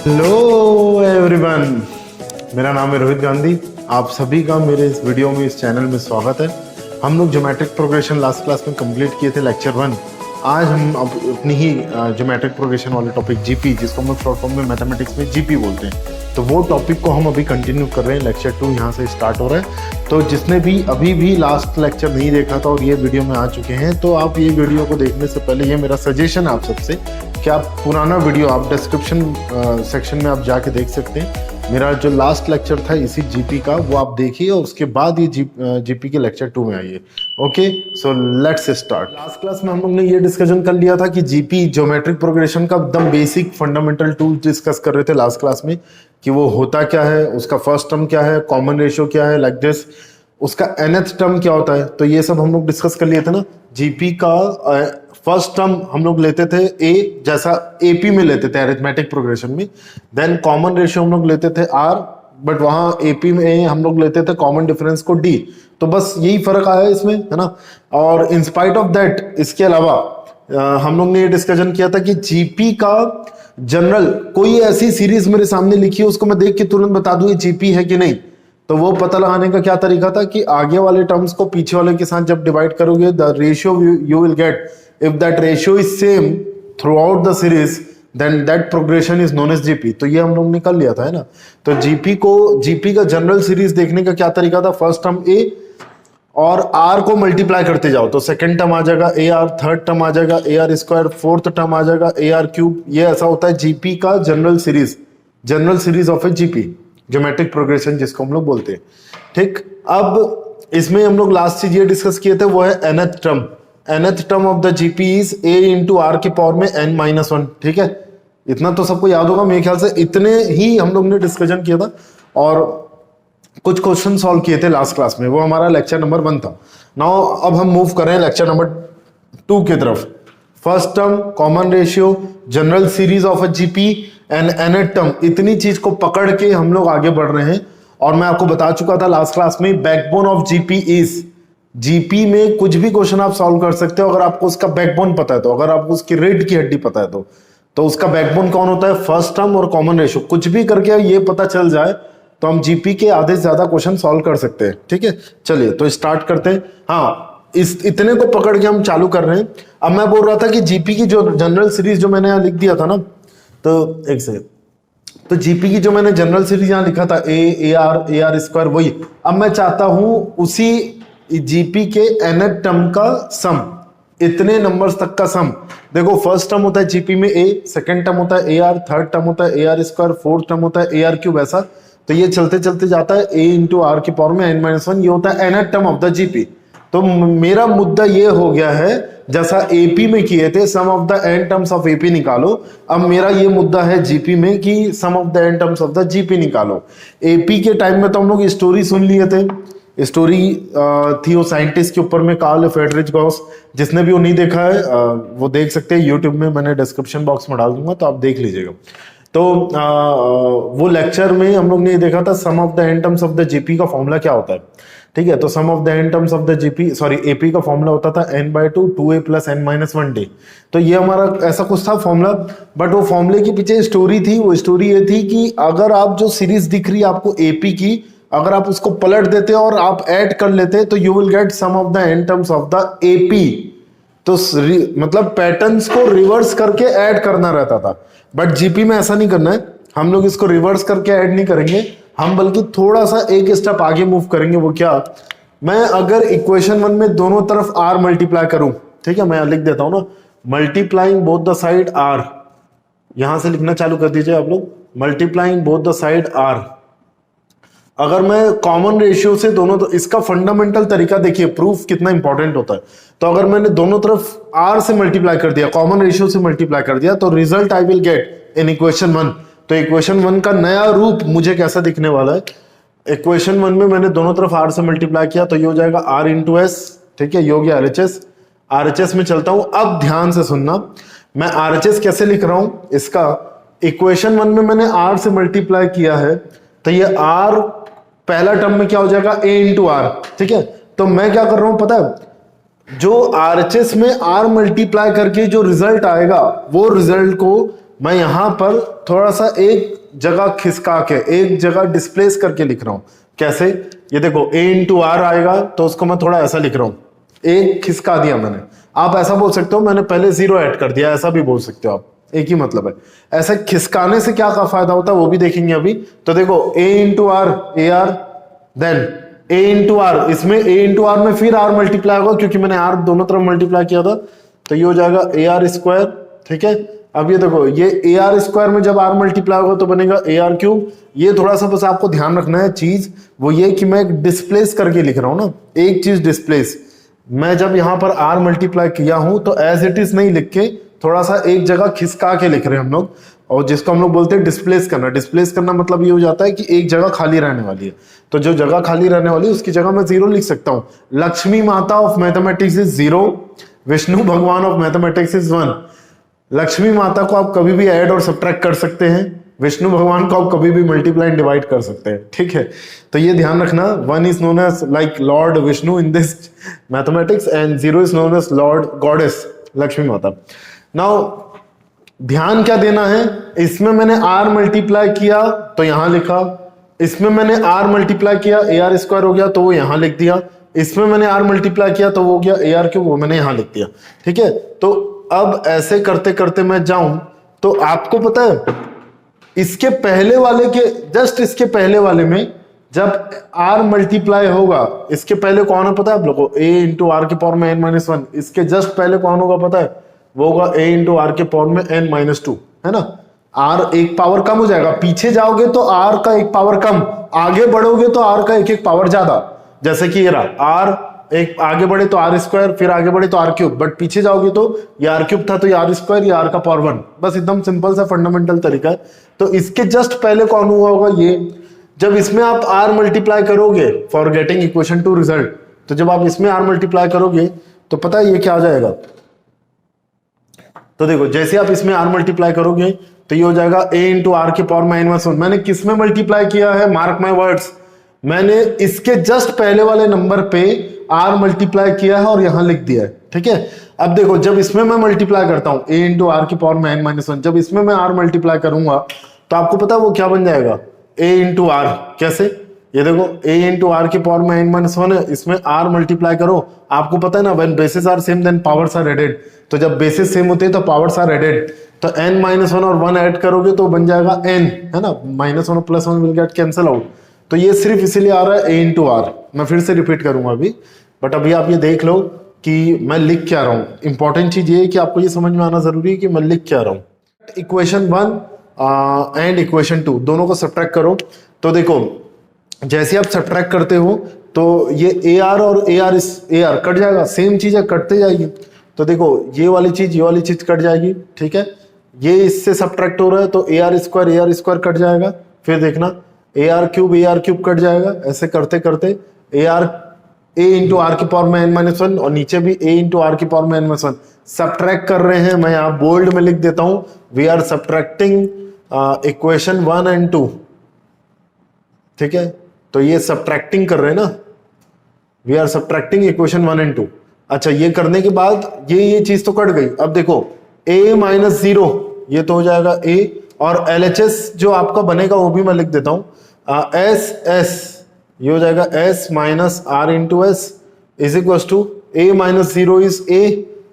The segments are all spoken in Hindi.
हेलो एवरीवन, मेरा नाम है रोहित गांधी। आप सभी का मेरे इस वीडियो में, इस चैनल में स्वागत है। हम लोग ज्योमेट्रिक प्रोग्रेशन लास्ट क्लास में कंप्लीट किए थे लेक्चर 1। आज हम अपनी ही ज्योमेट्रिक प्रोग्रेशन वाले टॉपिक जीपी, जिसको हम शॉर्ट फॉर्म में मैथमेटिक्स में जीपी बोलते हैं, तो वो टॉपिक को हम अभी कंटिन्यू कर रहे हैं। लेक्चर 2 यहाँ से स्टार्ट हो रहा है। तो जिसने भी अभी भी लास्ट लेक्चर नहीं देखा था और ये वीडियो में आ चुके हैं, तो आप ये वीडियो को देखने से पहले ये मेरा सजेशन आप सबसे कि आप पुराना वीडियो आप डिस्क्रिप्शन सेक्शन में आप जाके देख सकते हैं। मेरा जो लास्ट लेक्चर था इसी जीपी का, वो आप देखिए और उसके बाद ये जीपी के लेक्चर 2 में आइए। Okay, so let's start. Last class में हम लोग ने ये डिस्कशन कर लिया था कि जीपी ज्योमेट्रिक प्रोग्रेशन का एकदम बेसिक फंडामेंटल टूल डिस्कस कर रहे थे लास्ट क्लास में, कि वो होता क्या है, उसका फर्स्ट टर्म क्या है, कॉमन रेशियो क्या है, लाइक दिस, उसका nth टर्म क्या होता है। तो ये सब हम लोग डिस्कस कर लिए थे ना। जीपी का फर्स्ट टर्म हम लोग लेते थे ए, जैसा एपी में लेते थे अरिथमेटिक प्रोग्रेशन में। देन कॉमन रेशियो हम लोग लेते थे आर, बट वहां एपी में हम लोग लेते थे कॉमन डिफरेंस को डी। तो बस यही फर्क आया इसमें, है ना। और इन स्पाइट ऑफ दैट, इसके अलावा हम लोग ने ये डिस्कशन किया था कि जीपी का जनरल कोई ऐसी सीरीज मेरे सामने लिखी है, उसको मैं देख के तुरंत बता दूं ये जीपी है कि नहीं। तो वो पता लगाने का क्या तरीका था कि आगे वाले टर्म्स को पीछे वाले के साथ जब डिवाइड करोगे, the ratio you will get, if that ratio is same throughout the series, then that progression is known as GP. तो ये हम लोग ने कर लिया था, है ना। तो जीपी का जनरल सीरीज देखने का क्या तरीका था, फर्स्ट टर्म ए और आर को मल्टीप्लाई करते जाओ तो सेकंड टर्म आ जाएगा ए आर, थर्ड टर्म आ जाएगा a r square, fourth term आ जाएगा ए आर क्यूब। ये ऐसा होता है जीपी का general series of A GP, geometric progression जिसको हम लोग बोलते हैं। ठीक, अब इसमें हम लोग लास्ट चीज ये डिस्कस किए थे, वो है nth term. nth term of the GP is a into r के पावर में n-1। ठीक है, इतना तो सबको याद होगा मेरे ख्याल से। इतने ही हम लोग ने डिस्कशन किया था और कुछ क्वेश्चन सॉल्व किए थे लास्ट क्लास में। वो हमारा लेक्चर नंबर 1 था। नाउ अब हम मूव कर रहे हैं लेक्चर नंबर 2 की तरफ। First term, common ratio, general series of a GP and nth term, इतनी चीज को पकड़ के हम लोग आगे बढ़ रहे हैं। और मैं आपको बता चुका था लास्ट क्लास में, backbone of GP is, GP में कुछ भी क्वेश्चन आप सॉल्व कर सकते हो अगर आपको उसका बैकबोन पता है तो। अगर आपको उसकी रीढ़ की हड्डी पता है तो उसका बैकबोन कौन होता है, फर्स्ट टर्म और कॉमन रेशियो। कुछ भी करके ये पता चल जाए तो हम जीपी के आधे से ज्यादा क्वेश्चन सॉल्व कर सकते हैं। ठीक है, चलिए तो स्टार्ट करते हैं। हाँ, इतने को पकड़ के हम चालू कर रहे हैं। अब मैं बोल रहा था कि जीपी की जो जनरल सीरीज जो मैंने यहाँ लिख दिया था ना, तो एक सेकंड, तो जीपी की जो मैंने जनरल सीरीज यहाँ लिखा था ए आर स्क्वायर, वही अब मैं चाहता हूं उसी जीपी के nth टर्म का सम, इतने नंबर्स तक का सम। देखो, फर्स्ट टर्म होता है जीपी में ए, सेकंड टर्म होता है ए आर, थर्ड टर्म होता है ए आर स्क्वायर, फोर्थ टर्म होता है ए आर क्यूब, ऐसा। तो ये चलते चलते जाता है ए इंटू आर के पावर में n-1, ये होता है nth term of the GP. तो मेरा मुद्दा ये हो गया है, जैसा एपी में किए थे sum of the n terms of AP निकालो, अब मेरा ये मुद्दा है जीपी में कि sum of the n terms of the GP निकालो। एपी के टाइम में तो हम लोग स्टोरी सुन लिए थे, स्टोरी थी वो साइंटिस्ट के ऊपर में, कार्ल फ्रेडरिक गॉस। जिसने भी वो नहीं देखा है वो देख सकते हैं यूट्यूब में, मैंने डिस्क्रिप्शन बॉक्स में डाल दूंगा तो आप देख लीजिएगा। तो वो लेक्चर में हम लोग ने देखा था sum of the n terms of the GP का फॉर्मूला क्या होता है। ठीक है, तो sum of the n terms of the GP, sorry AP का फॉर्मूला होता था n/2 2a + n-1d। तो ये हमारा ऐसा कुछ था फॉर्मूला, बट वो फॉर्मूले के पीछे स्टोरी थी। वो स्टोरी ये थी कि अगर आप जो सीरीज दिख रही है आपको एपी की, अगर आप उसको पलट देते और आप ऐड कर लेते तो you will get sum of the n terms of the AP. तो मतलब पैटर्न्स को रिवर्स करके ऐड करना रहता था, बट जीपी में ऐसा नहीं करना है। हम लोग इसको रिवर्स करके ऐड नहीं करेंगे, हम बल्कि थोड़ा सा एक स्टेप आगे मूव करेंगे। वो क्या, मैं अगर इक्वेशन 1 में दोनों तरफ r मल्टीप्लाई करूं, ठीक है, मैं लिख देता हूं ना, multiplying both the side r, यहां से लिखना चालू कर दीजिए आप लोग, multiplying both the side r। अगर मैं कॉमन रेशियो से दोनों, तो इसका फंडामेंटल तरीका देखिए, प्रूफ कितना इंपॉर्टेंट होता है। तो अगर मैंने दोनों तरफ r से मल्टीप्लाई कर दिया, कॉमन रेशियो से मल्टीप्लाई कर दिया, तो result I will get in equation 1। तो इक्वेशन 1 का नया रूप मुझे कैसा दिखने वाला है, इक्वेशन 1 में मैंने दोनों तरफ r से मल्टीप्लाई किया तो ये हो जाएगा r इंटू एस। ठीक है, ये हो गया RHS में चलता हूं। अब ध्यान से सुनना, मैं RHS कैसे लिख रहा हूं, इसका इक्वेशन 1 में मैंने r से मल्टीप्लाई किया है, तो ये r पहला टर्म में क्या हो जाएगा a इंटू आर। ठीक है, तो मैं क्या कर रहा हूं पता है, जो RHS में r मल्टीप्लाई करके जो रिजल्ट आएगा वो रिजल्ट को मैं यहां पर थोड़ा सा एक जगह खिसका के, एक जगह डिस्प्लेस करके लिख रहा हूं। कैसे? ये देखो a इंटू आर आएगा तो उसको मैं थोड़ा ऐसा लिख रहा हूं, एक खिसका दिया मैंने। आप ऐसा बोल सकते हो मैंने पहले 0 ऐड कर दिया, ऐसा भी बोल सकते हो आप, एक ही मतलब है। ऐसे खिसकाने से क्या फायदा होता है वो भी देखेंगे अभी। तो देखो a into r, a r, then a into r, इसमें a इंटू आर में फिर r मल्टीप्लाई होगा क्योंकि मैंने r दोनों तरफ मल्टीप्लाई किया था, तो ये हो जाएगा ए आर स्क्वायर। ठीक है, अब ये देखो ये ए आर स्क्वायर में जब r मल्टीप्लाई होगा तो बनेगा ए आर क्यूब। ये थोड़ा सा बस आपको ध्यान रखना है चीज, वो ये कि मैं डिस्प्लेस करके लिख रहा हूं ना, एक चीज डिस्प्लेस। मैं जब यहां पर r मल्टीप्लाई किया हूं तो एज इट इज नहीं लिख के थोड़ा सा एक जगह खिसका के लिख रहे हैं हम लोग, और जिसको हम लोग बोलते हैं डिस्प्लेस करना। डिस्प्लेस करना मतलब ये हो जाता है कि एक जगह खाली रहने वाली है, तो जो जगह खाली रहने वाली है उसकी जगह मैं 0 लिख सकता हूं। लक्ष्मी माता ऑफ मैथमेटिक्स इज 0, विष्णु भगवान ऑफ मैथमेटिक्स इज 1। लक्ष्मी माता को आप कभी भी ऐड और सब्ट्रैक्ट कर सकते हैं, विष्णु भगवान को आप कभी भी मल्टीप्लाई एंड डिवाइड कर सकते हैं। ठीक है, तो ये ध्यान रखना, 1 is known as like lord Vishnu in this mathematics and 0 is known as lord goddess Lakshmi माता। नाउ ध्यान क्या देना है, इसमें मैंने r मल्टीप्लाई किया तो यहां लिखा, इसमें मैंने r मल्टीप्लाई किया ए आर स्क्वायर हो गया तो वो यहां लिख दिया, इसमें मैंने r मल्टीप्लाई किया तो वो हो गया ए आर क्यूब, वो मैंने यहां लिख दिया। ठीक है, तो अब ऐसे करते करते मैं जाऊं तो आपको पता है इसके पहले वाले के जस्ट इसके पहले वाले में जब r मल्टीप्लाई होगा, इसके पहले कौन है पता है आप लोगों को? a इंटू आर के पावर में n-1। इसके जस्ट पहले कौन होगा पता है? वो होगा a इंटू आर के पावर में n-2, है ना। r एक पावर कम हो जाएगा, पीछे जाओगे तो r का एक पावर कम, आगे बढ़ोगे तो r का एक पावर ज्यादा। जैसे कि ये रहा r, एक आगे बढ़े तो आर स्क्वायर, फिर आगे बढ़े तो आर क्यूब, बट पीछे जाओगे तो ये आर क्यूब था तो ये आर स्क्वायर, ये आर का पावर 1। बस एकदम सिंपल सा फंडामेंटल तरीका है। तो इसके जस्ट पहले कौन हुआ होगा? ये। जब इसमें आप r मल्टीप्लाई करोगे for getting equation two result, तो जब आप इसमें r मल्टीप्लाई करोगे तो पता है ये क्या आ जाएगा? तो देखो जैसे आप इसमें r मल्टीप्लाई करोगे तो ये हो जाएगा a इंटू आर के पावर में n-1। मैंने किस में मल्टीप्लाई किया है? मार्क माई वर्ड्स, मैंने इसके जस्ट पहले वाले नंबर पे r मल्टीप्लाई किया है और यहां लिख दिया है। ठीक है, अब देखो जब इसमें मैं मल्टीप्लाई करता हूं a इंटू आर की पावर में n-1, जब इसमें मैं r मल्टीप्लाई करूंगा तो आपको पता है वो क्या बन जाएगा? a into r. कैसे? ये देखो a इंटू आर की पावर में n-1 है, इसमें r मल्टीप्लाई करो, आपको पता है ना when basis are same then powers are added. तो जब बेसिस सेम होते हैं तो पावर्स आर एडेड, तो n-1 और 1 ऐड करोगे तो बन जाएगा n, है ना। -1 और +1 विल गेट कैंसिल आउट। तो ये सिर्फ इसीलिए आ रहा है a इंटू आर। मैं फिर से रिपीट करूंगा अभी, बट अभी आप ये देख लो कि मैं लिख क्या रहा हूँ। इंपॉर्टेंट चीज ये है कि आपको ये समझ में आना जरूरी है कि मैं लिख क्या रहा हूँ। इक्वेशन 1 एंड इक्वेशन 2 दोनों को सब्ट्रैक्ट करो। तो देखो जैसे आप सब्ट्रैक्ट करते हो तो ये ए आर और ए आर कट जाएगा, सेम चीज है, कटते जाएगी। तो देखो ये वाली चीज कट जाएगी। ठीक है, ये इससे सब्ट्रैक्ट हो रहा है तो ए आर स्क्वायर कट जाएगा। फिर देखना ए आर क्यूब कट जाएगा। ऐसे करते करते ए इंटू आर की पावर में n-1 और नीचे भी a इंटू आर की पावर में n-1 सब्ट्रैक्ट कर रहे हैं। मैं यहाँ बोल्ड में लिख देता हूं, we are subtracting equation 1 and 2। ठीक है, तो ये सब्ट्रैक्टिंग कर रहे हैं ना, we are subtracting equation 1 and 2। अच्छा, ये करने के बाद ये चीज तो कट गई। अब देखो a-0 ये तो हो जाएगा a, और LHS जो आपका बनेगा वो भी मैं लिख देता हूं, s ये हो जाएगा s minus r into s is equal to a-0 is a।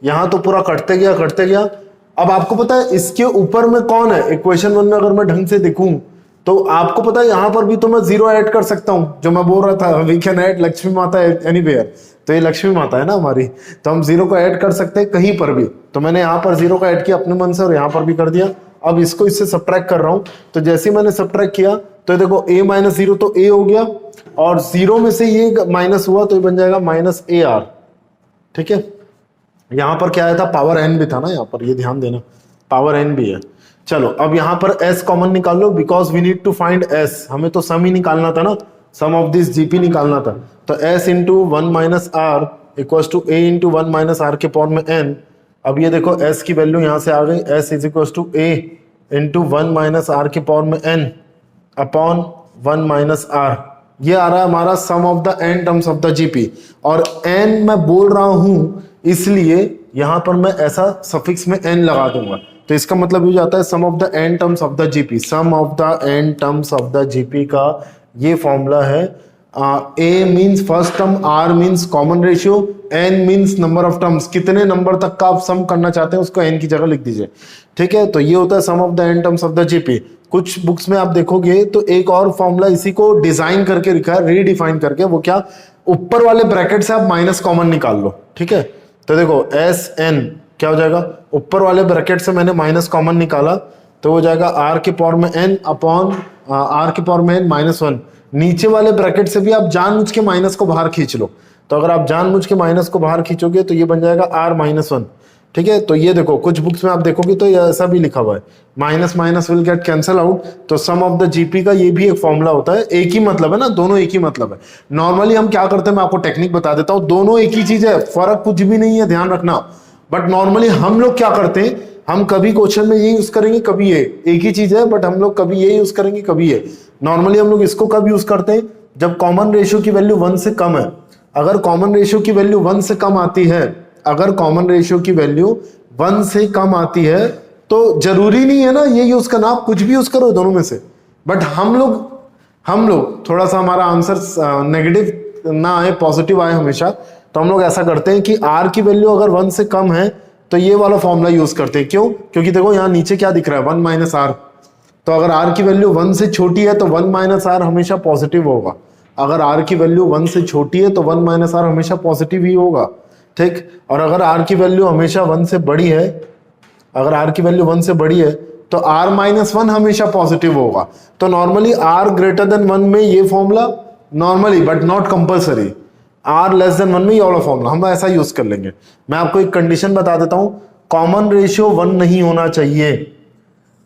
यहां तो पूरा कटते गया। अब आपको पता है इसके ऊपर में कौन है? इक्वेशन 1 में अगर मैं ढंग से देखूं तो आपको पता है यहां पर भी तो मैं 0 ऐड कर सकता हूं, जो मैं बोल रहा था वी कैन ऐड लक्ष्मी माता एनीवेयर। तो ये लक्ष्मी माता है ना हमारी, तो हम 0 को ऐड कर सकते हैं कहीं पर भी। तो मैंने यहाँ पर 0 को ऐड किया अपने मन से और यहाँ पर भी कर दिया। अब इसको इससे सब्ट्रैक्ट कर रहा हूं, तो जैसे मैंने सब्ट्रैक्ट किया तो देखो a-0 तो a हो गया, और 0 में से ये माइनस हुआ तो ये बन जाएगा -AR। ठीक है, यहां पर क्या आया था? पावर n भी था ना यहाँ पर, ये ध्यान देना, पावर n भी है। चलो अब यहां पर s कॉमन निकाल लो, because we need to find s। हमें तो सम ही निकालना था ना, सम ऑफ दिस जीपी निकालना था। तो s into 1 - r equal to a into 1 - r के पावर में n। अब ये देखो s की वैल्यू यहां से आ गई, s is equal to a into 1 - r के पावर में n अपॉन 1 - r। ये आ रहा है हमारा sum of the n terms of the GP. और n मैं बोल रहा हूं इसलिए यहां पर मैं ऐसा सफिक्स में n लगा दूंगा। तो इसका मतलब ये जाता है sum of the n terms of the GP, sum of the n terms of the GP का ये फॉर्मूला है। a means first term, r means common ratio, n means number of terms, कितने नंबर तक का आप सम करना चाहते हैं उसको n की जगह लिख दीजिए, ठीक है। तो ये होता है sum of the n terms of the GP. कुछ बुक्स में आप देखोगे तो एक और फॉर्मूला इसी को डिजाइन करके लिखा है, रीडिफाइन करके, वो क्या, ऊपर वाले ब्रैकेट से आप माइनस कॉमन निकाल लो, ठीक है। तो देखो एस एन क्या हो जाएगा, ऊपर वाले ब्रैकेट से मैंने माइनस कॉमन निकाला तो हो जाएगा r के पावर में n अपॉन r के पावर में n -1। नीचे वाले ब्रैकेट से भी आप जानबूझ के माइनस को बाहर खींच लो, तो अगर आप जानबूझ के माइनस को बाहर खींचोगे तो ये बन जाएगा r -1, ठीक है। तो ये देखो कुछ बुक्स में आप देखोगे तो ये ऐसा भी लिखा हुआ है, minus minus will get cancel out. तो सम ऑफ द जीपी का ये भी एक फॉर्मूला होता है, एक ही मतलब है ना, दोनों एक ही मतलब है। नॉर्मली हम क्या करते हैं, मैं आपको टेक्निक बता देता हूँ, दोनों एक ही चीज है, फर्क कुछ भी नहीं है, ध्यान रखना। बट नॉर्मली हम लोग क्या करते हैं, हम कभी क्वेश्चन में ये यूज करेंगे, कभी ये, एक ही चीज है बट हम लोग कभी ये यूज करेंगे, कभी ये। नॉर्मली हम लोग इसको कब यूज करते हैं, जब कॉमन रेशियो की वैल्यू 1 से कम है। अगर कॉमन रेशियो की वैल्यू 1 से कम आती है, अगर कॉमन रेशियो की वैल्यू 1 से कम आती है तो जरूरी नहीं है ना ये यूज करना, आप कुछ भी यूज करो दोनों में से। बट हम लोग थोड़ा सा हमारा आंसर नेगेटिव ना आए, पॉजिटिव आए हमेशा, तो हम लोग ऐसा करते हैं कि r की वैल्यू अगर 1 से कम है तो ये वाला फॉर्मूला यूज करते हैं। क्यों? क्योंकि देखो यहाँ नीचे क्या दिख रहा है, 1 माइनस r। तो अगर r की वैल्यू 1 से छोटी है तो 1 माइनस r हमेशा पॉजिटिव होगा। अगर r की वैल्यू 1 से छोटी है तो 1 माइनस r हमेशा पॉजिटिव ही होगा, ठीक। और अगर r की वैल्यू हमेशा 1 से बड़ी है, अगर r की वैल्यू 1 से बड़ी है तो r माइनस 1 हमेशा पॉजिटिव होगा। तो नॉर्मली r ग्रेटर देन 1 में ये formula, normally but not compulsory, r less than 1 में ये वाला फॉर्मूला हम ऐसा यूज कर लेंगे। मैं आपको एक कंडीशन बता देता हूं, कॉमन रेशियो 1 नहीं होना चाहिए,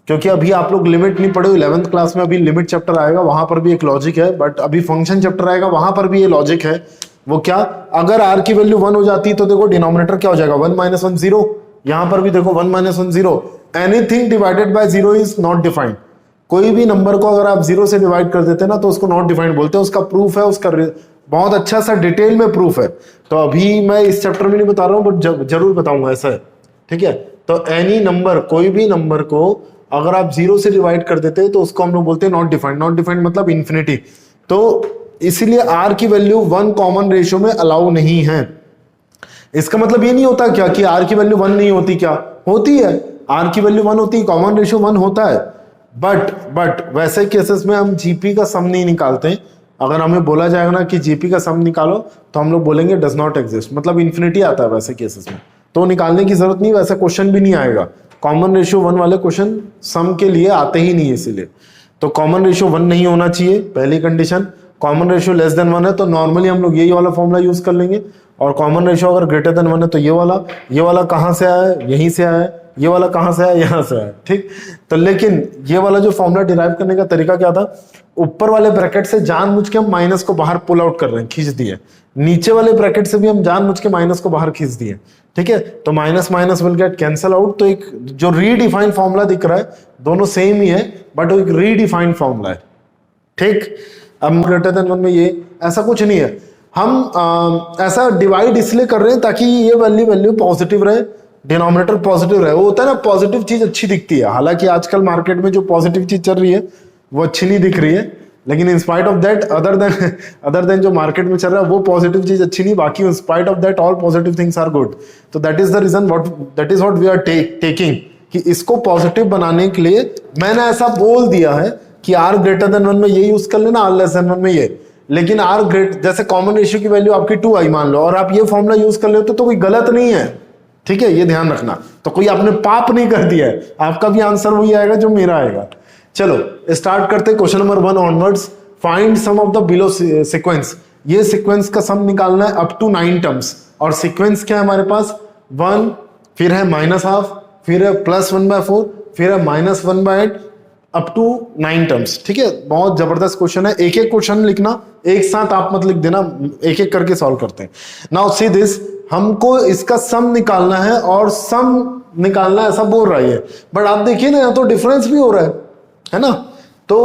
क्योंकि अभी आप लोग लिमिट नहीं पढ़े हो 11th क्लास में, अभी लिमिट चैप्टर आएगा, वहां पर भी एक लॉजिक है, बट अभी फंक्शन चैप्टर आएगा, वहां पर भी ये लॉजिक है। वो क्या, अगर r की वैल्यू 1 हो जाती तो देखो डिनोमिनेटर क्या हो जाएगा, 1 माइनस 1 0। यहां पर भी देखो 1 minus 1 0। Anything divided by 0 is not defined. कोई भी नंबर को अगर आप 0 से डिवाइड कर देते हैं ना तो उसको नॉट डिफाइंड बोलते हैं। उसका प्रूफ है, उसका बहुत अच्छा सा डिटेल में प्रूफ है, तो अभी मैं इस चैप्टर में नहीं बता रहा हूं बट जरूर बताऊंगा, ऐसा है, ठीक है। तो एनी नंबर, कोई भी नंबर को अगर आप 0 से डिवाइड कर देते हैं तो उसको हम लोग बोलते हैं नॉट डिफाइंड। नॉट डिफाइंड मतलब इन्फिनिटी। तो इसीलिए r की वैल्यू 1 कॉमन रेशियो में अलाउ नहीं है। इसका मतलब ये नहीं होता क्या कि r की वैल्यू 1 नहीं होती, क्या होती है, r की वैल्यू 1 होती है, कॉमन रेशियो 1 होता है। बट वैसे केसेस में हम जीपी का सम नहीं निकालते। अगर हमें बोला जाएगा ना कि जीपी का सम निकालो तो हम लोग बोलेंगे डज नॉट एग्जिस्ट, मतलब इन्फिनिटी आता है वैसे केसेस में, तो निकालने की जरूरत नहीं, वैसा क्वेश्चन भी नहीं आएगा। कॉमन रेशियो 1 वाले क्वेश्चन सम के लिए आते ही नहीं है, इसीलिए तो कॉमन रेशियो 1 नहीं होना चाहिए, पहली condition. Common ratio less than 1 है तो नॉर्मली हम लोग यही वाला फॉर्मूला यूज कर लेंगे, और कॉमन रेशियो अगर ग्रेटर देन 1 है तो ये वाला कहाँ से आया है, यहीं से आया है, ये वाला कहाँ से आया, यहाँ से आया, ठीक। तो लेकिन ये वाला जो फॉर्मूला डिराइव करने का तरीका क्या था, ऊपर वाले ब्रैकेट से जानबूझ के हम माइनस को बाहर पुल आउट कर रहे हैं, खींच दिए, नीचे वाले ब्रैकेट से भी हम जानबूझ के माइनस को बाहर खींच दिए, ठीक है। तो minus minus will get cancel out. तो एक जो रीडिफाइंड फॉर्मूला दिख रहा है, दोनों सेम ही है बट वो एक रीडिफाइंड फॉर्मूला है, ठीक। अब ग्रेटर देन 1 में ये ऐसा कुछ नहीं है, हम ऐसा डिवाइड इसलिए कर रहे हैं ताकि ये वैल्यू पॉजिटिव रहे, डिनोमिनेटर पॉजिटिव रहे। वो होता है ना, पॉजिटिव चीज अच्छी दिखती है, हालांकि आजकल मार्केट में जो पॉजिटिव चीज चल रही है वो अच्छी नहीं दिख रही है, लेकिन इन spite of that other than जो मार्केट में चल रहा है वो पॉजिटिव चीज अच्छी नहीं, बाकी in spite of that all positive things are good. तो that is the reason that is what we are taking, कि इसको पॉजिटिव बनाने के लिए मैंने ऐसा बोल दिया है कि r ग्रेटर देन 1 में ये यूज कर लेना, r लेस देन 1 में ये। लेकिन r ग्रेट, जैसे कॉमन रेशियो की वैल्यू आपकी 2 आई मान लो और आप ये फॉर्मूला यूज कर लेते तो कोई गलत नहीं है, ठीक है, ये ध्यान रखना। तो कोई आपने पाप नहीं कर दिया है, आपका भी आंसर वही आएगा जो मेरा आएगा। चलो स्टार्ट करते हैं question number 1 onwards. Find sum of the below sequence. ये सीक्वेंस का सम निकालना है अप टू 9 टर्म्स, और सीक्वेंस क्या है हमारे पास, 1, फिर है -12, फिर है +1/4, फिर है -1/8 अप टू 9 टर्म्स, ठीक है। बहुत जबरदस्त क्वेश्चन है, एक एक क्वेश्चन लिखना, एक साथ आप मत लिख देना, एक एक करके सॉल्व करते हैं। नाउ सी दिस, हमको इसका सम निकालना है और सम निकालना ऐसा बोल रहा है, बट आप देखिए ना यहाँ तो डिफरेंस भी हो रहा है ना। तो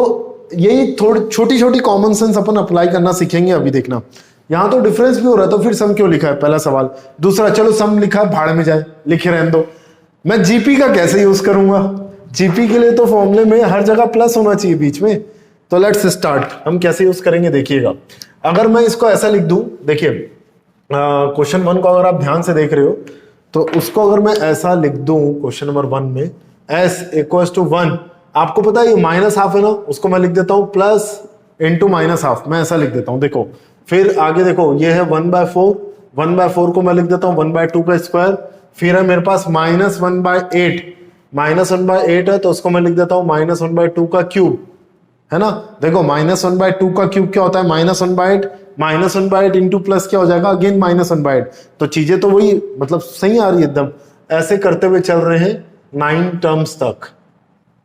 यही थोड़ी छोटी छोटी कॉमन सेंस अपन अप्लाई करना सीखेंगे अभी, देखना यहाँ तो डिफरेंस भी हो रहा है तो फिर सम क्यों लिखा है, पहला सवाल। दूसरा, चलो सम लिखा है भाड़ में जाए, लिखे रहने दो। मैं जीपी का कैसे यूज करूंगा? जीपी के लिए तो फॉर्मूले में हर जगह प्लस होना चाहिए बीच में। तो लेट्स स्टार्ट, हम कैसे यूज करेंगे देखिएगा। अगर मैं इसको ऐसा लिख दूं, देखिए क्वेश्चन 1 को अगर आप ध्यान से देख रहे हो तो उसको अगर मैं ऐसा लिख दूं क्वेश्चन नंबर 1 में s इक्वल्स टू 1, आपको पता है ये माइनस हाफ है ना, उसको मैं लिख देता हूं प्लस इंटू माइनस हाफ, मैं ऐसा लिख देता हूं। देखो फिर आगे देखो ये है 1/4, 1/4 को मैं लिख देता हूं 1/2 का स्क्वायर, फिर है मेरे पास -1/8, -1/8 है तो उसको मैं लिख देता हूं -1/2 का क्यूब, है ना। देखो -1/2 का क्यूब क्या होता है, -1/8, -1/8 इंटू प्लस क्या हो जाएगा अगेन -1/8। तो चीजें तो वही मतलब सही आ रही है एकदम। ऐसे करते हुए चल रहे हैं 9 टर्म्स तक।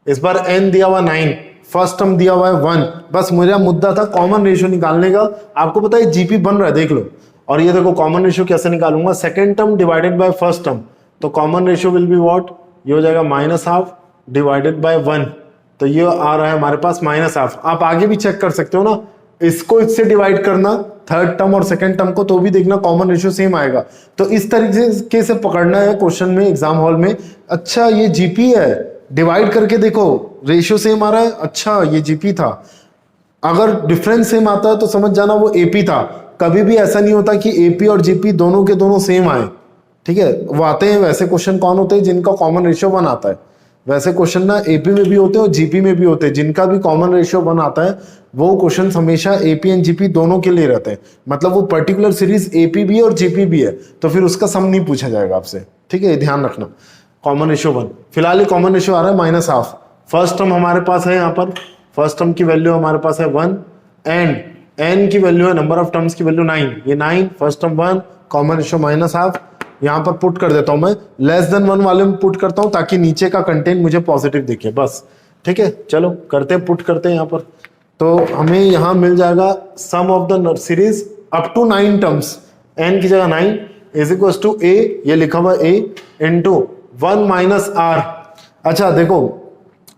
इस बार n दिया हुआ 9, फर्स्ट टर्म दिया हुआ है 1, बस मेरा मुद्दा था कॉमन रेशियो निकालने का। आपको पता है जीपी बन रहा है, देख लो। और ये देखो कॉमन रेशियो कैसे निकालूंगा, second term divided by first term, तो common ratio will be what, ये हो जाएगा -1/2 डिवाइडेड बाय 1, तो ये आ रहा है हमारे पास -1/2। आप आगे भी चेक कर सकते हो ना, इसको इससे डिवाइड करना थर्ड टर्म और सेकंड टर्म को, तो भी देखना कॉमन रेशियो सेम आएगा। तो इस तरीके से पकड़ना है क्वेश्चन में एग्जाम हॉल में। अच्छा ये जीपी है, डिवाइड करके देखो रेशियो सेम आ रहा है, अच्छा ये जीपी था। अगर डिफरेंस सेम आता है तो समझ जाना वो एपी था। कभी भी ऐसा नहीं होता कि एपी और जीपी दोनों के दोनों सेम आए, ठीक है। वो आते हैं वैसे क्वेश्चन कौन होते हैं जिनका कॉमन रेशियो 1 आता है, वैसे क्वेश्चन ना एपी में भी होते हैं और जीपी में भी होते हैं। जिनका भी कॉमन रेशियो 1 आता है वो क्वेश्चन हमेशा एपी एंड जीपी दोनों के लिए रहते हैं। मतलब वो पर्टिकुलर सीरीज एपी भी है और जीपी भी है, तो फिर उसका सम नहीं पूछा जाएगा आपसे, ठीक है, ध्यान रखना। कॉमन रेशियो 1, फिलहाल कॉमन रेशियो आ रहा है -1/2। फर्स्ट टर्म हमारे पास है, यहाँ पर फर्स्ट टर्म की वैल्यू हमारे पास है 1 एंड n की वैल्यू है, नंबर ऑफ टर्म्स की वैल्यू 9, ये 9, फर्स्ट टर्म 1, कॉमन रेशियो -1/2। यहां पर पुट कर देता हूं मैं, लेस देन 1 वाले में पुट करता हूं ताकि नीचे का कंटेंट मुझे पॉजिटिव दिखे, बस ठीक है। चलो करते हैं, पुट करते हैं यहां पर। तो हमें यहां मिल जाएगा sum of the series up to 9 terms, n की जगह 9 इज इक्वल टू a, ये लिखा हुआ a इंटू 1 माइनस r। अच्छा देखो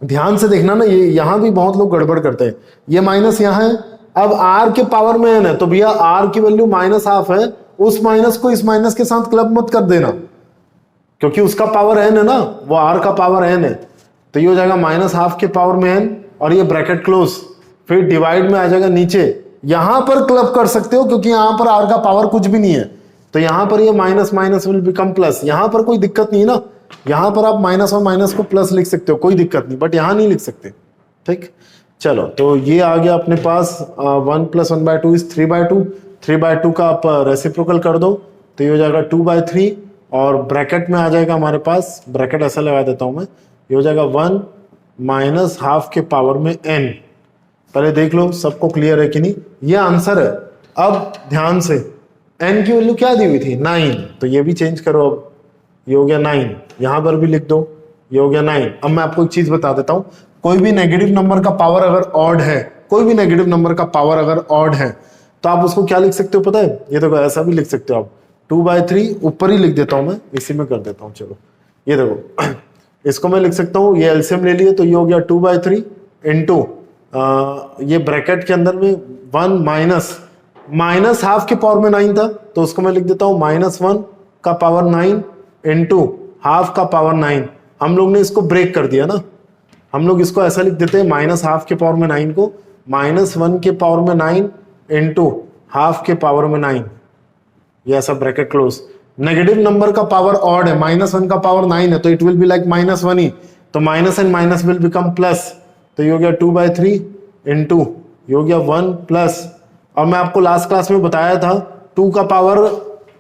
ध्यान से देखना ना, ये यहां भी बहुत लोग गड़बड़ करते हैं, ये माइनस यहां है, अब r के पावर में n है, तो भैया r की वैल्यू -1/2 है, उस माइनस को इस माइनस के साथ क्लब मत कर देना, क्योंकि उसका पावर n है ना, वो r का पावर n है। तो ये हो जाएगा -1/2 के पावर में n, और ये ब्रैकेट क्लोज, फिर डिवाइड में आ जाएगा नीचे। यहां पर क्लब कर सकते हो क्योंकि यहां पर r का पावर कुछ भी नहीं है, तो यहां पर ये minus minus will become plus. यहां पर कोई दिक्कत नहीं है ना, यहां पर आप माइनस और माइनस को प्लस लिख सकते हो, कोई दिक्कत नहीं, बट यहां नहीं लिख सकते, ठीक। चलो तो ये आ गया अपने पास 1 + 1/2 इज 3/2, 3/2 का आप रेसिप्रोकल कर दो तो ये हो जाएगा 2/3, और ब्रैकेट में आ जाएगा हमारे पास, ब्रैकेट ऐसा लगा देता हूं मैं, ये हो जाएगा 1 -1/2 के पावर में n। पहले देख लो सबको क्लियर है कि नहीं, ये आंसर है। अब ध्यान से, n की वैल्यू क्या दी हुई थी 9, तो ये भी चेंज करो, अब ये हो गया 9, यहां पर भी लिख दो, ये हो गया 9। अब मैं आपको एक चीज बता देता हूं, कोई भी नेगेटिव नंबर का पावर अगर ऑड है, कोई भी नेगेटिव नंबर का पावर अगर ऑड है तो आप उसको क्या लिख सकते हो पता है, ये देखो ऐसा भी लिख सकते हो आप, 2/3 ऊपर ही लिख देता हूं मैं, इसी में कर देता हूं। चलो ये देखो इसको मैं लिख सकता हूं, ये एलसीएम ले लिए तो ये हो गया 2/3 इंटू ये ब्रैकेट के अंदर में 1 -1/2 के पावर में 9 था, तो उसको मैं लिख देता हूं -1 का पावर 9 इंटू हाफ का पावर 9। हम लोग ने इसको ब्रेक कर दिया ना, हम लोग इसको ऐसा लिख देते हैं -1/2 के पावर में 9 को -1 के पावर में 9 इंटू हाफ के पावर में 9, ये ऐसा ब्रैकेट क्लोज। नेगेटिव नंबर का पावर ऑड है, -1 का पावर 9 है, तो इट विल बी लाइक -1 ही, तो minus and minus will become plus, तो ये हो गया 2/3 इंटू ये हो गया 1 प्लस। और मैं आपको लास्ट क्लास में बताया था 2 का पावर